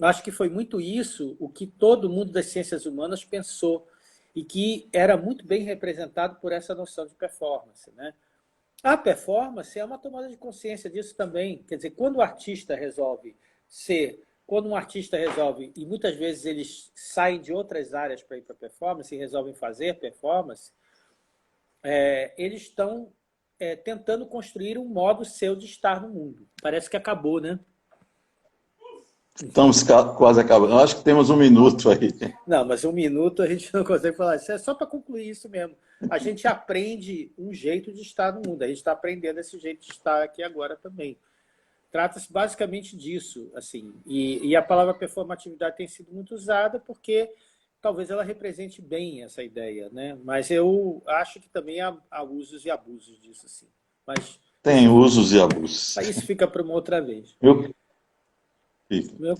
Acho que foi muito isso o que todo mundo das ciências humanas pensou e que era muito bem representado por essa noção de performance, né? A performance é uma tomada de consciência disso também. Quer dizer, quando um artista resolve, e muitas vezes eles saem de outras áreas para ir para a performance e resolvem fazer performance, eles estão tentando construir um modo seu de estar no mundo. Parece que acabou, né? Estamos quase acabando. Eu acho que temos um minuto aí. Não, mas um minuto a gente não consegue falar. Isso é só para concluir isso mesmo. A gente aprende um jeito de estar no mundo. A gente está aprendendo esse jeito de estar aqui agora também. Trata-se basicamente disso, assim. E a palavra performatividade tem sido muito usada porque talvez ela represente bem essa ideia, né? Mas eu acho que também há usos e abusos disso, assim. Mas Tem usos e abusos. isso fica para uma outra vez. Meu,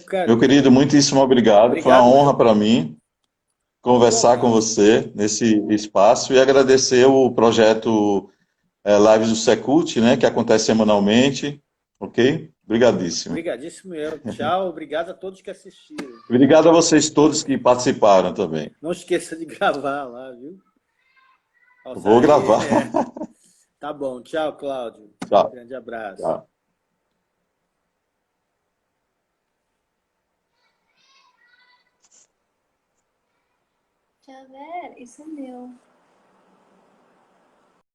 Cara, meu querido, muitíssimo obrigado. Foi uma obrigado honra para mim conversar com igualmente. você nesse espaço e agradecer o projeto Lives do Secult, né, que acontece semanalmente. Ok? Obrigadíssimo. Obrigadíssimo eu. Tchau, obrigado a todos que assistiram. Obrigado a vocês todos que participaram também. Não esqueça de gravar lá, viu? Vou gravar. Tá bom. Tchau, Cláudio. Tchau. Grande abraço. Tchau. Deixa eu ver, isso é meu.